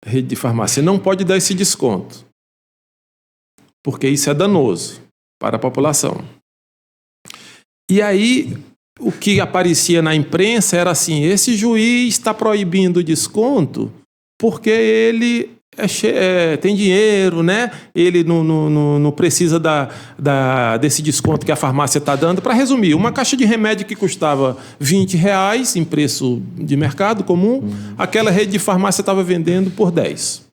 rede de farmácia, não pode dar esse desconto, porque isso é danoso para a população. E aí, o que aparecia na imprensa era assim: esse juiz está proibindo o desconto porque ele tem dinheiro, né? Ele não precisa desse desconto que a farmácia está dando. Para resumir, uma caixa de remédio que custava R$20 em preço de mercado comum, aquela rede de farmácia estava vendendo por 10.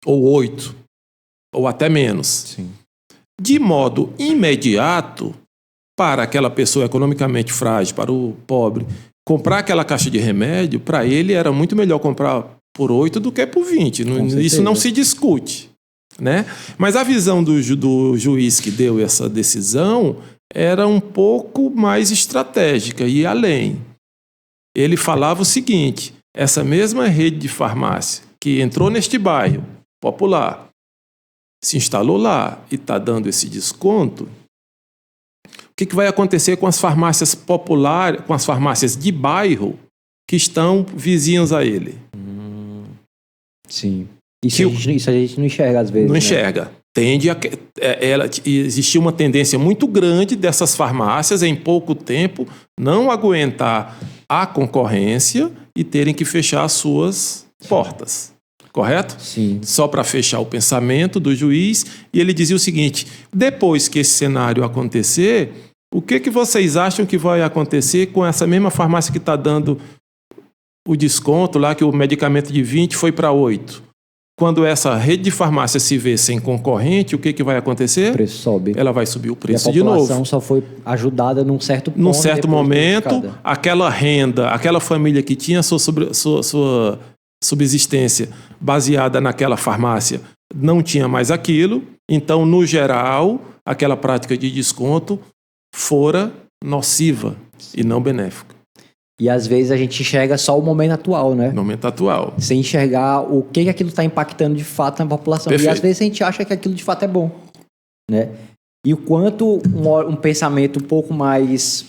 Ou 8. Ou até menos. Sim. De modo imediato, para aquela pessoa economicamente frágil, para o pobre, comprar aquela caixa de remédio, para ele era muito melhor comprar por 8 do que por 20. Isso não se discute, né? Mas a visão do juiz que deu essa decisão era um pouco mais estratégica e além. Ele falava o seguinte: essa mesma rede de farmácia que entrou neste bairro popular, se instalou lá e está dando esse desconto, o que vai acontecer com as farmácias populares, com as farmácias de bairro que estão vizinhas a ele? Sim. Isso a gente não enxerga às vezes. Não né? enxerga. Existia uma tendência muito grande dessas farmácias, em pouco tempo, não aguentar a concorrência e terem que fechar as suas portas. Correto? Sim. Só para fechar o pensamento do juiz. E ele dizia o seguinte: depois que esse cenário acontecer, o que vocês acham que vai acontecer com essa mesma farmácia que está dando o desconto lá, que o medicamento de 20 foi para 8? Quando essa rede de farmácia se vê sem concorrente, o que vai acontecer? O preço sobe. Ela vai subir o preço de novo. E a população só foi ajudada num certo ponto. Num certo momento, aquela renda, aquela família que tinha sua subsistência baseada naquela farmácia, não tinha mais aquilo. Então, no geral, aquela prática de desconto fora nociva e não benéfica. E às vezes a gente enxerga só o momento atual, né? Momento atual. Sem enxergar o que aquilo está impactando de fato na população. Perfeito. E às vezes a gente acha que aquilo de fato é bom, né? E o quanto um pensamento um pouco mais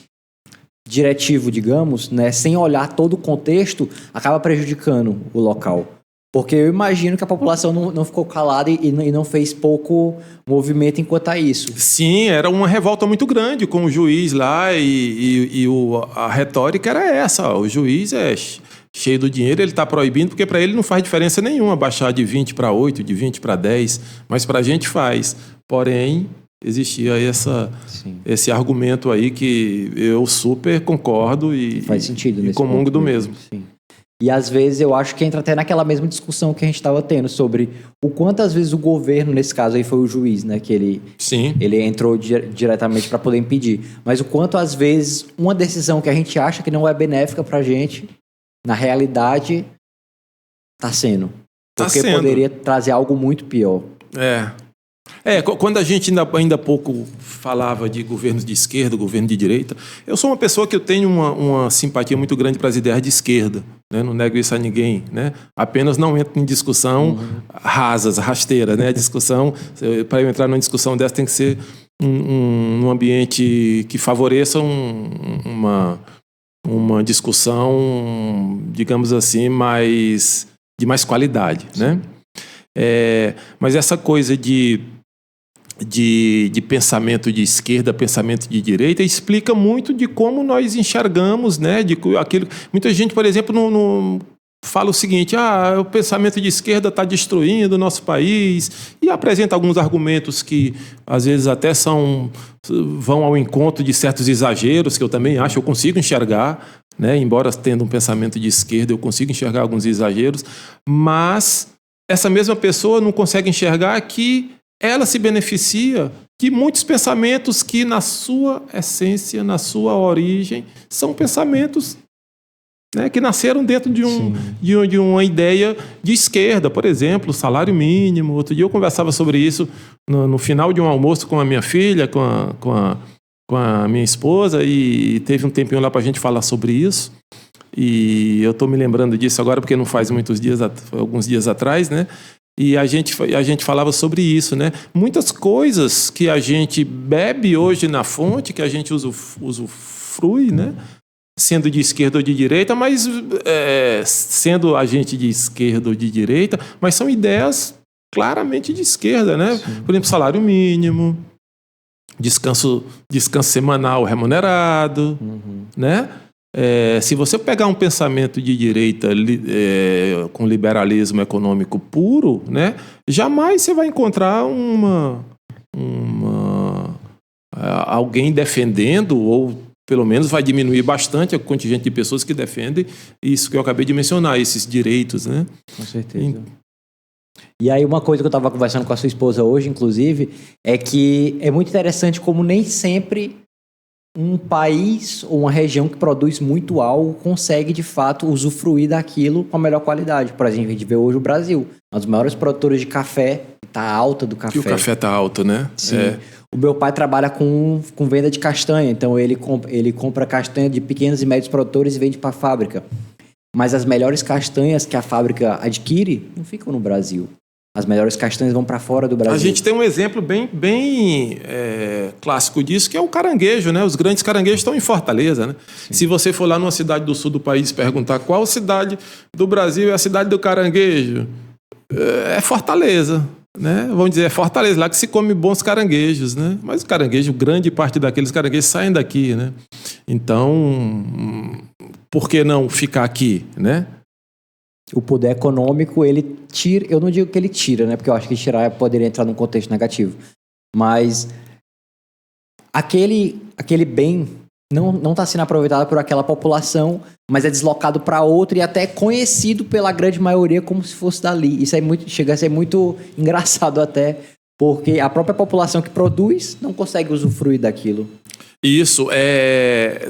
diretivo, digamos, né, sem olhar todo o contexto, acaba prejudicando o local. Porque eu imagino que a população não ficou calada e não fez pouco movimento enquanto a isso. Sim, era uma revolta muito grande com o juiz lá a retórica era essa: ó, o juiz é cheio do dinheiro, ele está proibindo porque para ele não faz diferença nenhuma baixar de 20 para 8, de 20 para 10, mas para a gente faz. Porém, existia esse argumento aí que eu super concordo e faz sentido e comungo do mesmo. Sim. E às vezes eu acho que entra até naquela mesma discussão que a gente estava tendo sobre o quanto às vezes o governo, nesse caso aí foi o juiz, né, que ele entrou diretamente para poder impedir, mas o quanto às vezes uma decisão que a gente acha que não é benéfica para a gente, na realidade está sendo. Porque poderia trazer algo muito pior. Quando a gente ainda há pouco falava de governos de esquerda, governo de direita, eu sou uma pessoa que eu tenho uma simpatia muito grande para as ideias de esquerda, né? Não nego isso a ninguém, né? Apenas não entro em discussão rasteira, né? A discussão, para eu entrar numa discussão dessa, tem que ser num ambiente que favoreça uma discussão, digamos assim, de mais qualidade, né? Mas essa coisa de pensamento de esquerda, pensamento de direita, explica muito de como nós enxergamos, né? Muita gente, por exemplo, não fala o seguinte: o pensamento de esquerda está destruindo o nosso país, e apresenta alguns argumentos que às vezes até vão ao encontro de certos exageros, que eu também acho, eu consigo enxergar, né? Embora tendo um pensamento de esquerda, eu consigo enxergar alguns exageros, mas essa mesma pessoa não consegue enxergar que ela se beneficia de muitos pensamentos que, na sua essência, na sua origem, são pensamentos, né, que nasceram dentro de uma ideia de esquerda. Por exemplo, o salário mínimo. Outro dia eu conversava sobre isso no final de um almoço com a minha filha, com a minha esposa, e teve um tempinho lá para a gente falar sobre isso. E eu estou me lembrando disso agora porque não faz muitos dias, alguns dias atrás, né? E a gente falava sobre isso, né? Muitas coisas que a gente bebe hoje na fonte, que a gente usufrui, né? Sendo de esquerda ou de direita, mas sendo a gente de esquerda ou de direita, mas são ideias claramente de esquerda, né? Sim. Por exemplo, salário mínimo, descanso semanal remunerado, né? Se você pegar um pensamento de direita com liberalismo econômico puro, né? Jamais você vai encontrar alguém defendendo, ou pelo menos vai diminuir bastante o contingente de pessoas que defendem isso que eu acabei de mencionar, esses direitos, né? Com certeza. E aí uma coisa que eu estava conversando com a sua esposa hoje, inclusive, é que é muito interessante como nem sempre um país ou uma região que produz muito algo consegue, de fato, usufruir daquilo com a melhor qualidade. Por exemplo, a gente vê hoje o Brasil, um dos maiores produtores de café, está alta do café. E o café está alto, né? Sim. O meu pai trabalha com venda de castanha, então ele compra castanha de pequenos e médios produtores e vende para a fábrica. Mas as melhores castanhas que a fábrica adquire não ficam no Brasil. As melhores castanhas vão para fora do Brasil. A gente tem um exemplo bem clássico disso, que é o caranguejo, né? Os grandes caranguejos estão em Fortaleza, né? Se você for lá numa cidade do sul do país perguntar qual cidade do Brasil é a cidade do caranguejo, é Fortaleza, né? Vamos dizer, é Fortaleza, lá que se come bons caranguejos, né? Mas o caranguejo, grande parte daqueles caranguejos saem daqui, né? Então, por que não ficar aqui, né? O poder econômico, ele tira... Eu não digo que ele tira, né? Porque eu acho que tirar poderia entrar num contexto negativo. Mas aquele bem não está sendo aproveitado por aquela população, mas é deslocado para outra e até conhecido pela grande maioria como se fosse dali. Isso chega a ser muito engraçado até, porque a própria população que produz não consegue usufruir daquilo. Isso,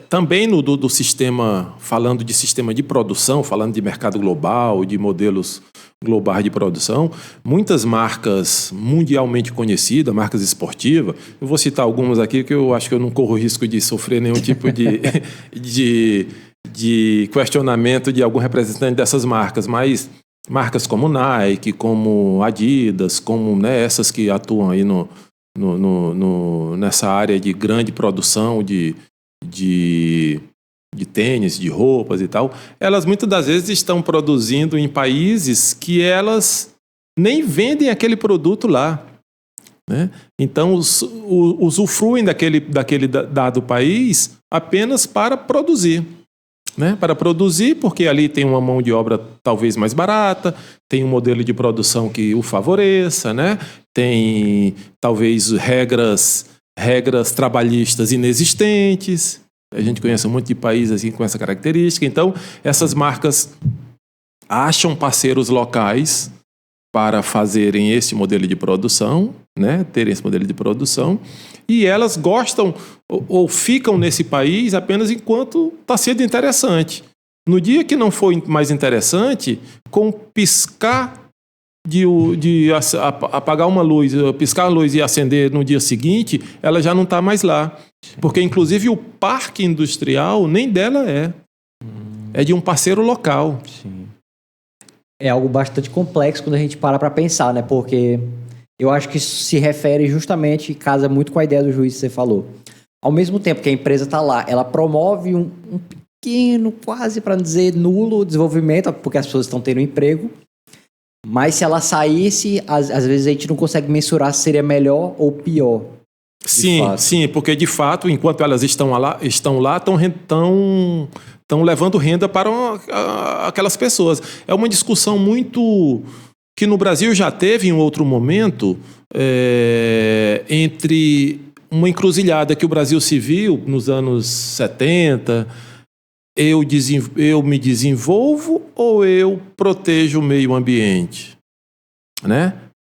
também do sistema, falando de sistema de produção, falando de mercado global, de modelos globais de produção, muitas marcas mundialmente conhecidas, marcas esportivas, eu vou citar algumas aqui que eu acho que eu não corro risco de sofrer nenhum tipo de questionamento de algum representante dessas marcas, mas marcas como Nike, como Adidas, como, né, essas que atuam aí nessa área de grande produção de tênis, de roupas e tal, elas muitas das vezes estão produzindo em países que elas nem vendem aquele produto lá, né? Então usufruem daquele dado país apenas para produzir, né? Para produzir, porque ali tem uma mão de obra talvez mais barata, tem um modelo de produção que o favoreça, né? Tem talvez regras trabalhistas inexistentes. A gente conhece um monte de países assim, com essa característica. Então, essas marcas acham parceiros locais para fazerem esse modelo de produção, né? Terem esse modelo de produção, e elas gostam ou ficam nesse país apenas enquanto está sendo interessante. No dia que não for mais interessante, com piscar de apagar uma luz, piscar a luz e acender no dia seguinte, ela já não está mais lá. Porque, inclusive, o parque industrial nem dela é de um parceiro local. Sim. É algo bastante complexo quando a gente para pensar, né? Porque eu acho que isso se refere justamente, casa muito com a ideia do juiz que você falou. Ao mesmo tempo que a empresa está lá, ela promove um pequeno, quase para não dizer nulo desenvolvimento, porque as pessoas estão tendo emprego, mas se ela saísse, às vezes a gente não consegue mensurar se seria melhor ou pior. Sim, porque de fato, enquanto elas estão lá estão levando renda para aquelas pessoas. É uma discussão muito que no Brasil já teve em outro momento, entre uma encruzilhada que o Brasil se viu nos anos 70, eu me desenvolvo ou eu protejo o meio ambiente? Né?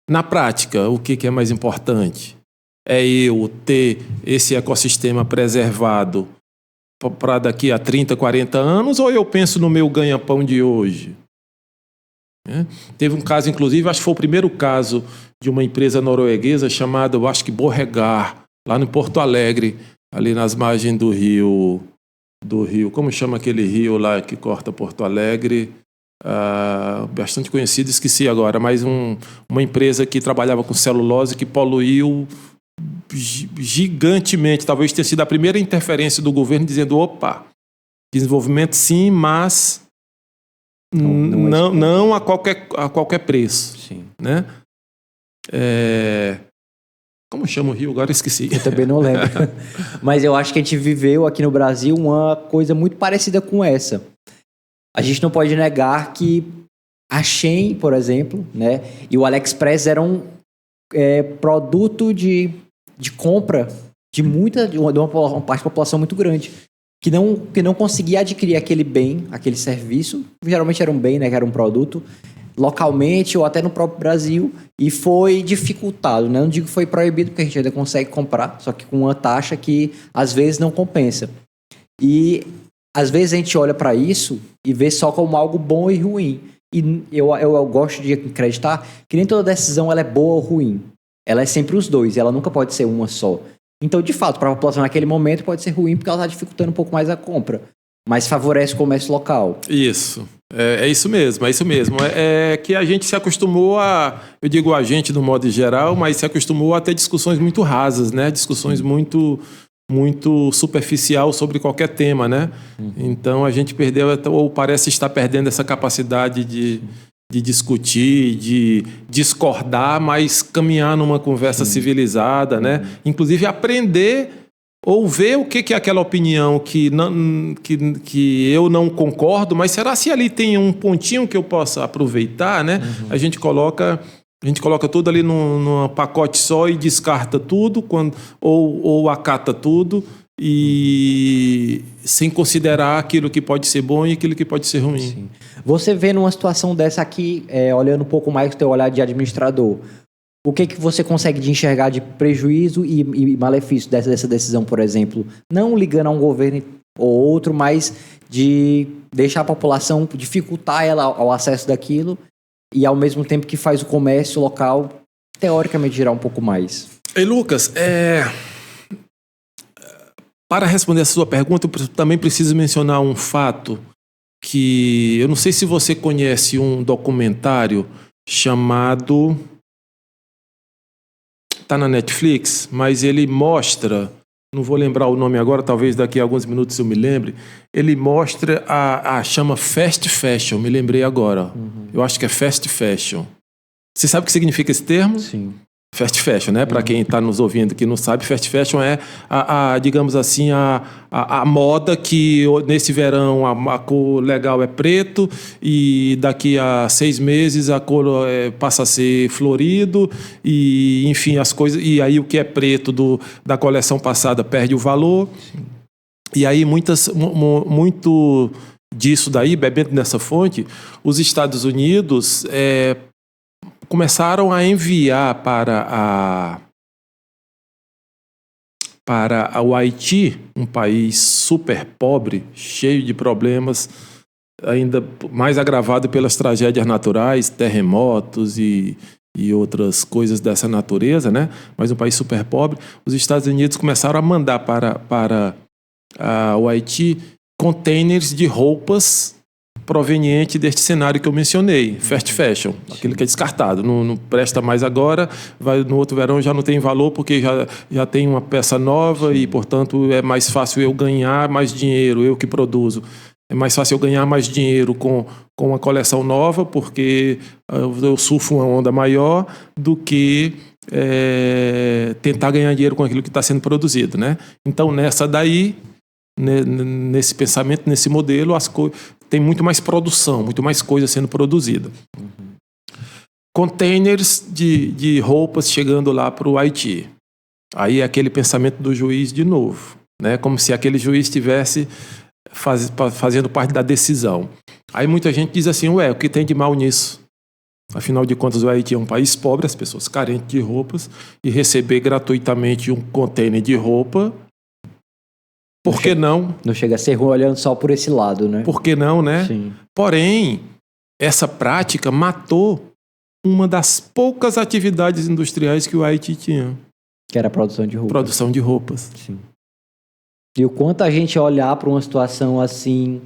Na prática, o que é mais importante? É eu ter esse ecossistema preservado para daqui a 30, 40 anos, ou eu penso no meu ganha-pão de hoje? Teve um caso, inclusive, acho que foi o primeiro caso de uma empresa norueguesa chamada, eu acho que Borregaard, lá no Porto Alegre, ali nas margens do rio do rio. Como chama aquele rio lá que corta Porto Alegre? Bastante conhecido, esqueci agora, mas uma empresa que trabalhava com celulose que poluiu gigantemente. Talvez tenha sido a primeira interferência do governo dizendo, opa, desenvolvimento sim, mas não a qualquer preço. Sim. Né? Como chama o rio? Agora esqueci. Eu também não lembro. Mas eu acho que a gente viveu aqui no Brasil uma coisa muito parecida com essa. A gente não pode negar que a Shein, por exemplo, né, e o AliExpress eram produto de compra de uma parte da população muito grande, que não conseguia adquirir aquele bem, aquele serviço, geralmente era um bem, né, que era um produto, localmente ou até no próprio Brasil, e foi dificultado, né? Não digo que foi proibido, porque a gente ainda consegue comprar, só que com uma taxa que às vezes não compensa. E às vezes a gente olha para isso e vê só como algo bom e ruim. E eu gosto de acreditar que nem toda decisão ela é boa ou ruim. Ela é sempre os dois, ela nunca pode ser uma só. Então, de fato, para a população naquele momento pode ser ruim porque ela está dificultando um pouco mais a compra, mas favorece o comércio local. Isso. É isso mesmo, é isso mesmo. É que a gente se acostumou eu digo a gente no modo geral, mas se acostumou a ter discussões muito rasas, né? Discussões muito superficial sobre qualquer tema, né? Então a gente perdeu, ou parece estar perdendo essa capacidade de discutir, de discordar, mas caminhar numa conversa civilizada, né? Inclusive aprender ou ver o que é aquela opinião que eu não concordo, mas será se ali tem um pontinho que eu possa aproveitar, né? A gente coloca tudo ali num pacote só e descarta tudo, ou acata tudo, e sem considerar aquilo que pode ser bom e aquilo que pode ser ruim. Sim. Você vê numa situação dessa aqui, olhando um pouco mais com o teu olhar de administrador, o que você consegue de enxergar de prejuízo e malefício dessa decisão, por exemplo? Não ligando a um governo ou outro, mas de deixar a população, dificultar ela ao acesso daquilo e ao mesmo tempo que faz o comércio local, teoricamente, girar um pouco mais. Ei, Lucas, para responder essa sua pergunta, eu também preciso mencionar um fato que eu não sei se você conhece um documentário chamado... Está na Netflix, mas ele mostra, não vou lembrar o nome agora, talvez daqui a alguns minutos eu me lembre, ele mostra chama Fast Fashion, me lembrei agora. Eu acho que é Fast Fashion. Você sabe o que significa esse termo? Sim. Fast Fashion, né? Para quem está nos ouvindo que não sabe, Fast Fashion é digamos assim, a moda que nesse verão a cor legal é preto e daqui a 6 meses a cor passa a ser florido e, enfim, as coisas... E aí o que é preto da coleção passada perde o valor. Sim. E aí muito disso daí, bebendo nessa fonte, os Estados Unidos... começaram a enviar para o Haiti, um país super pobre, cheio de problemas, ainda mais agravado pelas tragédias naturais, terremotos e outras coisas dessa natureza, né? Mas um país super pobre. Os Estados Unidos começaram a mandar para o Haiti containers de roupas proveniente deste cenário que eu mencionei, fast fashion, aquele que é descartado, não presta mais agora, no outro verão já não tem valor porque já tem uma peça nova e, portanto, é mais fácil eu ganhar mais dinheiro, eu que produzo. É mais fácil eu ganhar mais dinheiro com uma coleção nova porque eu surfo uma onda maior do que tentar ganhar dinheiro com aquilo que está sendo produzido, né? Então, nesse pensamento, nesse modelo, tem muito mais produção, muito mais coisa sendo produzida. Containers de roupas chegando lá para o Haiti. Aí é aquele pensamento do juiz de novo, né? Como se aquele juiz estivesse fazendo parte da decisão. Aí muita gente diz assim, o que tem de mal nisso? Afinal de contas, o Haiti é um país pobre, as pessoas carentes de roupas, e receber gratuitamente um container de roupa... Por que não? Não chega a ser ruim olhando só por esse lado, né? Por que não, né? Sim. Porém, essa prática matou uma das poucas atividades industriais que o Haiti tinha. Que era a produção de roupas. Produção de roupas. Sim. E o quanto a gente olhar para uma situação assim,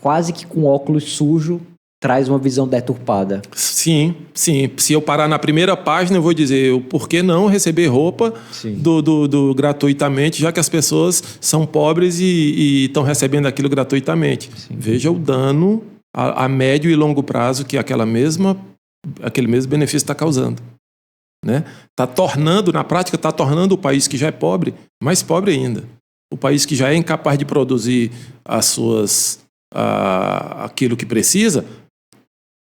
quase que com óculos sujo, traz uma visão deturpada. Sim. Se eu parar na primeira página, eu vou dizer por que não receber roupa gratuitamente, já que as pessoas são pobres e estão recebendo aquilo gratuitamente. Sim. Veja o dano a médio e longo prazo que aquele mesmo benefício está causando. Né? Na prática, está tornando o país que já é pobre mais pobre ainda. O país que já é incapaz de produzir aquilo que precisa,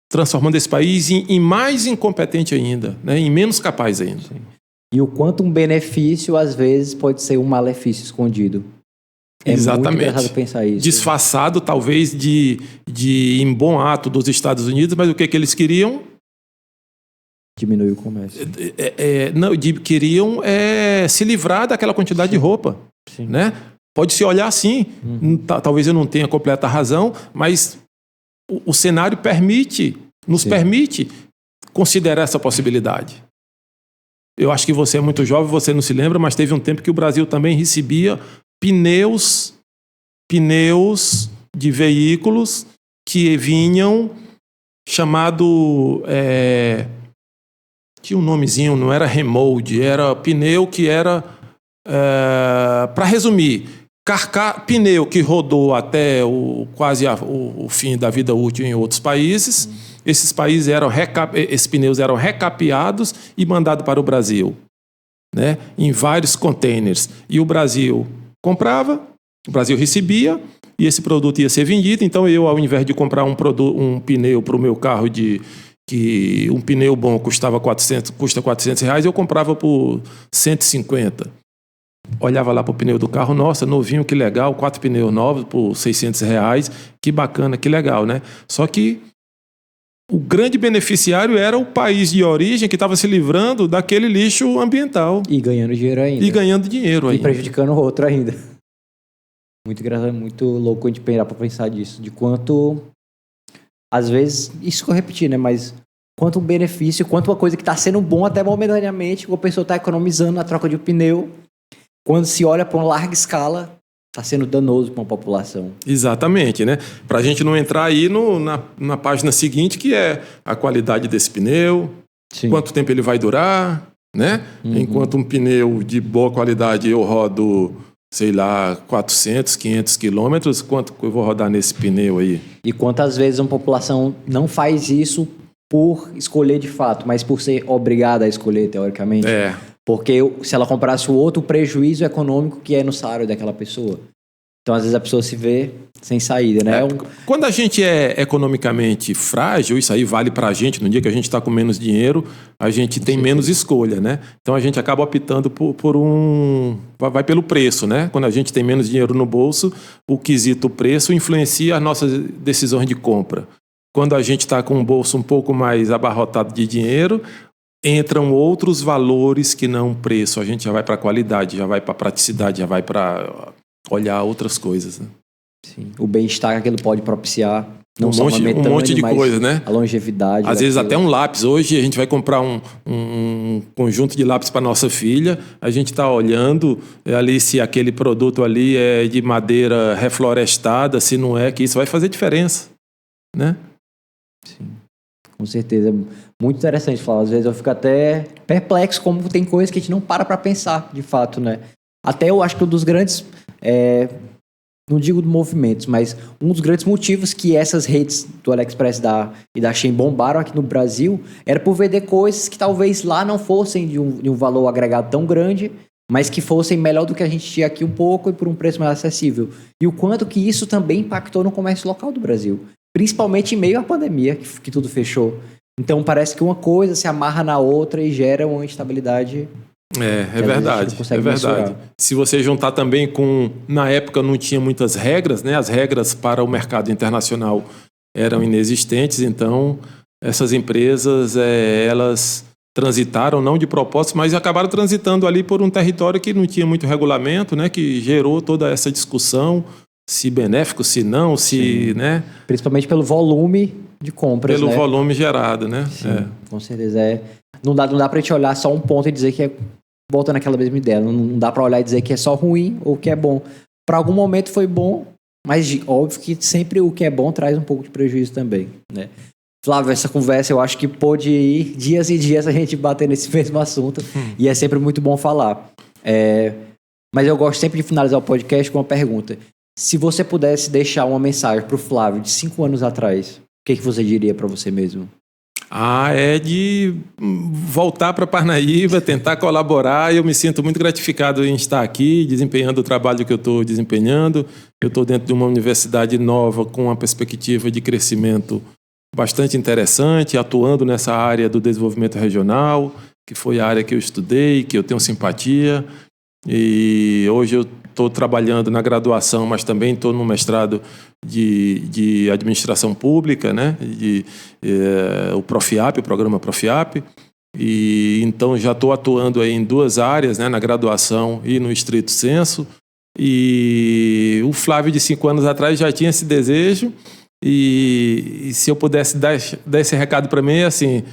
transformando esse país em mais incompetente ainda, né? Em menos capaz ainda. Sim. E o quanto um benefício, às vezes, pode ser um malefício escondido. Exatamente. Muito engraçado pensar isso. Disfarçado, talvez, de em bom ato dos Estados Unidos, mas o que eles queriam? Diminuir o comércio. Queriam se livrar daquela quantidade de roupa. Sim. Né? Pode-se olhar assim. Talvez eu não tenha completa razão, mas o cenário nos permite considerar essa possibilidade. Eu acho que você é muito jovem, você não se lembra, mas teve um tempo que o Brasil também recebia pneus de veículos que vinham chamado... tinha um nomezinho, não era remold, era pneu que era... para resumir... Pneu que rodou até quase o fim da vida útil em outros países. Esses pneus eram recapeados e mandados para o Brasil, né? Em vários containers. E o Brasil comprava, o Brasil recebia e esse produto ia ser vendido. Então eu, ao invés de comprar um pneu para o meu carro que um pneu bom custa R$400, eu comprava por 150. Olhava lá para o pneu do carro, nossa, novinho, que legal, 4 pneus novos por R$600, que bacana, que legal, né? Só que o grande beneficiário era o país de origem que estava se livrando daquele lixo ambiental. E ganhando dinheiro ainda. E prejudicando o outro ainda. Muito engraçado, muito louco a gente parar para pensar disso, de quanto, às vezes, isso que eu repeti, né? Mas quanto um benefício, quanto uma coisa que está sendo bom até momentaneamente, a pessoa está economizando na troca de um pneu. Quando se olha para uma larga escala, está sendo danoso para uma população. Exatamente, né? Para a gente não entrar aí na página seguinte, que é a qualidade desse pneu, Sim. Quanto tempo ele vai durar, né? Enquanto um pneu de boa qualidade eu rodo, sei lá, 400, 500 quilômetros, quanto eu vou rodar nesse pneu aí? E quantas vezes uma população não faz isso por escolher de fato, mas por ser obrigada a escolher, teoricamente? Porque se ela comprasse o outro, prejuízo econômico que é no salário daquela pessoa. Então, às vezes, a pessoa se vê sem saída, né? Quando a gente é economicamente frágil, isso aí vale pra gente. No dia que a gente está com menos dinheiro, a gente tem menos escolha, né? Então, a gente acaba optando vai pelo preço, né? Quando a gente tem menos dinheiro no bolso, o quesito preço influencia as nossas decisões de compra. Quando a gente está com o bolso um pouco mais abarrotado de dinheiro, entram outros valores que não preço. A gente já vai para a qualidade, já vai para a praticidade, já vai para olhar outras coisas. Né? Sim. O bem-estar que ele pode propiciar. Não um monte de coisa, né? A longevidade. Às vezes até um lápis. Hoje a gente vai comprar um conjunto de lápis para nossa filha. A gente está olhando ali se aquele produto ali é de madeira reflorestada, se não é, que isso vai fazer diferença. Né? Sim. Com certeza. Muito interessante falar. Às vezes eu fico até perplexo como tem coisas que a gente não para pensar, de fato, né? Até eu acho que um dos grandes, não digo de movimentos, mas um dos grandes motivos que essas redes do AliExpress e da Shein bombaram aqui no Brasil era por vender coisas que talvez lá não fossem de um valor agregado tão grande, mas que fossem melhor do que a gente tinha aqui um pouco e por um preço mais acessível. E o quanto que isso também impactou no comércio local do Brasil. Principalmente em meio à pandemia, que tudo fechou. Então parece que uma coisa se amarra na outra e gera uma instabilidade. É verdade. Mensurar. Se você juntar também com... Na época não tinha muitas regras, né? As regras para o mercado internacional eram inexistentes, então essas empresas, elas transitaram, não de propósito, mas acabaram transitando ali por um território que não tinha muito regulamento, né? Que gerou toda essa discussão, se benéfico, se não, se... né? Principalmente pelo volume de compras, pelo volume gerado, né? Sim, com certeza. Não dá pra gente olhar só um ponto e dizer que voltando àquela mesma ideia, não dá pra olhar e dizer que é só ruim ou que é bom. para algum momento foi bom, mas óbvio que sempre o que é bom traz um pouco de prejuízo também, né? Flávio, essa conversa eu acho que pôde ir dias e dias a gente bater nesse mesmo assunto e é sempre muito bom falar. Mas eu gosto sempre de finalizar o podcast com uma pergunta. Se você pudesse deixar uma mensagem para o Flávio de 5 anos atrás, o que você diria para você mesmo? É de voltar para Parnaíba, tentar colaborar. Eu me sinto muito gratificado em estar aqui, desempenhando o trabalho que eu estou desempenhando. Eu estou dentro de uma universidade nova, com uma perspectiva de crescimento bastante interessante, atuando nessa área do desenvolvimento regional, que foi a área que eu estudei, que eu tenho simpatia. E hoje eu estou trabalhando na graduação, mas também estou no mestrado de administração pública, né? O Profiap, o programa Profiap. E então já estou atuando aí em 2 áreas, né? Na graduação e no estrito senso. E o Flávio de 5 anos atrás já tinha esse desejo. E se eu pudesse dar esse recado para mim, assim,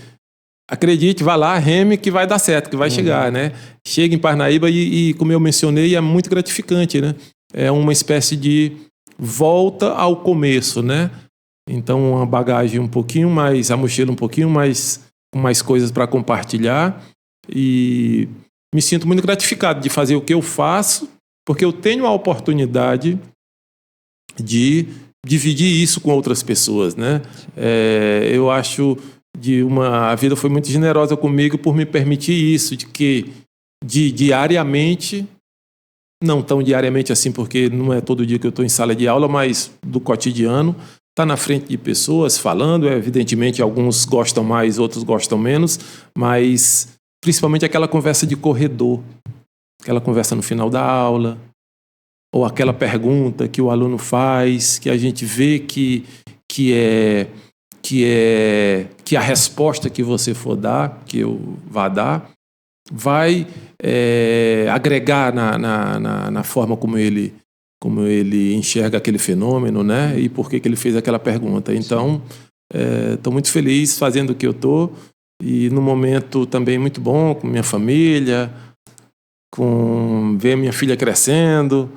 acredite, vá lá, reme, que vai dar certo, que vai chegar, né? Chega em Parnaíba e, como eu mencionei, é muito gratificante, né? É uma espécie de volta ao começo, né? Então, uma bagagem um pouquinho mais, a mochila um pouquinho mais, com mais coisas para compartilhar, e me sinto muito gratificado de fazer o que eu faço, porque eu tenho a oportunidade de dividir isso com outras pessoas, né? Eu acho a vida foi muito generosa comigo por me permitir isso, de diariamente, não tão diariamente assim, porque não é todo dia que eu estou em sala de aula, mas do cotidiano, estar na frente de pessoas falando. Evidentemente, alguns gostam mais, outros gostam menos, mas principalmente aquela conversa de corredor, aquela conversa no final da aula, ou aquela pergunta que o aluno faz, que a gente vê que a resposta que você for dar, que eu vá dar, vai agregar na forma como ele enxerga aquele fenômeno, né? E por que ele fez aquela pergunta. Então, estou muito feliz fazendo o que eu estou, e num momento também muito bom com minha família, com ver minha filha crescendo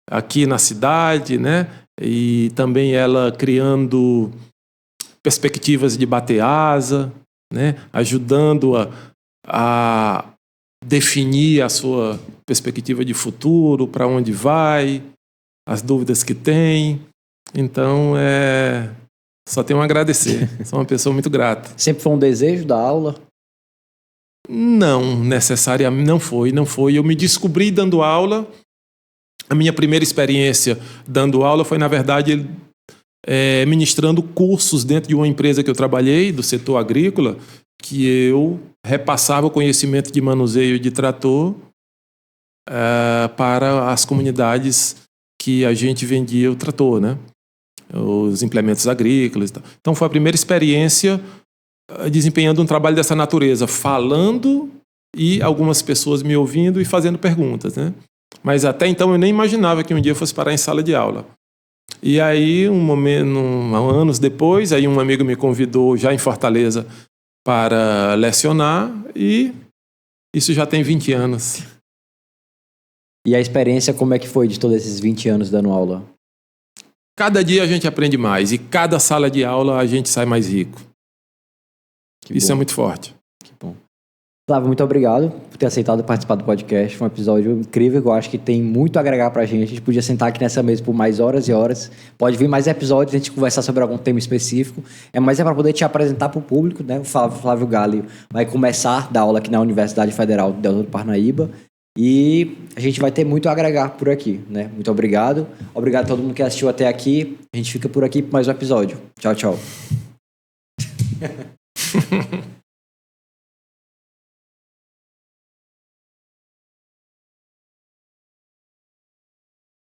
aqui na cidade, né? E também ela criando perspectivas de bater asa, né? Ajudando a definir a sua perspectiva de futuro, para onde vai, as dúvidas que tem. Então, só tenho a agradecer. Sou uma pessoa muito grata. Sempre foi um desejo da aula? Não necessariamente, não foi. Eu me descobri dando aula. A minha primeira experiência dando aula foi, na verdade, ministrando cursos dentro de uma empresa que eu trabalhei, do setor agrícola, que eu repassava o conhecimento de manuseio de trator para as comunidades que a gente vendia o trator, né? Os implementos agrícolas e tal. Então foi a primeira experiência desempenhando um trabalho dessa natureza, falando e algumas pessoas me ouvindo e fazendo perguntas, né? Mas até então eu nem imaginava que um dia eu fosse parar em sala de aula. E aí, anos depois, aí um amigo me convidou, já em Fortaleza, para lecionar, e isso já tem 20 anos. E a experiência, como é que foi de todos esses 20 anos dando aula? Cada dia a gente aprende mais, e cada sala de aula a gente sai mais rico. Isso é muito forte. Que bom. Flávio, muito obrigado por ter aceitado participar do podcast. Foi um episódio incrível, que eu acho que tem muito a agregar pra gente. A gente podia sentar aqui nessa mesa por mais horas e horas. Pode vir mais episódios, a gente conversar sobre algum tema específico. Mas é para poder te apresentar para o público, né? O Flávio Gálio vai começar a dar aula aqui na Universidade Federal do Delta do Parnaíba. E a gente vai ter muito a agregar por aqui, né? Muito obrigado. Obrigado a todo mundo que assistiu até aqui. A gente fica por aqui para mais um episódio. Tchau, tchau.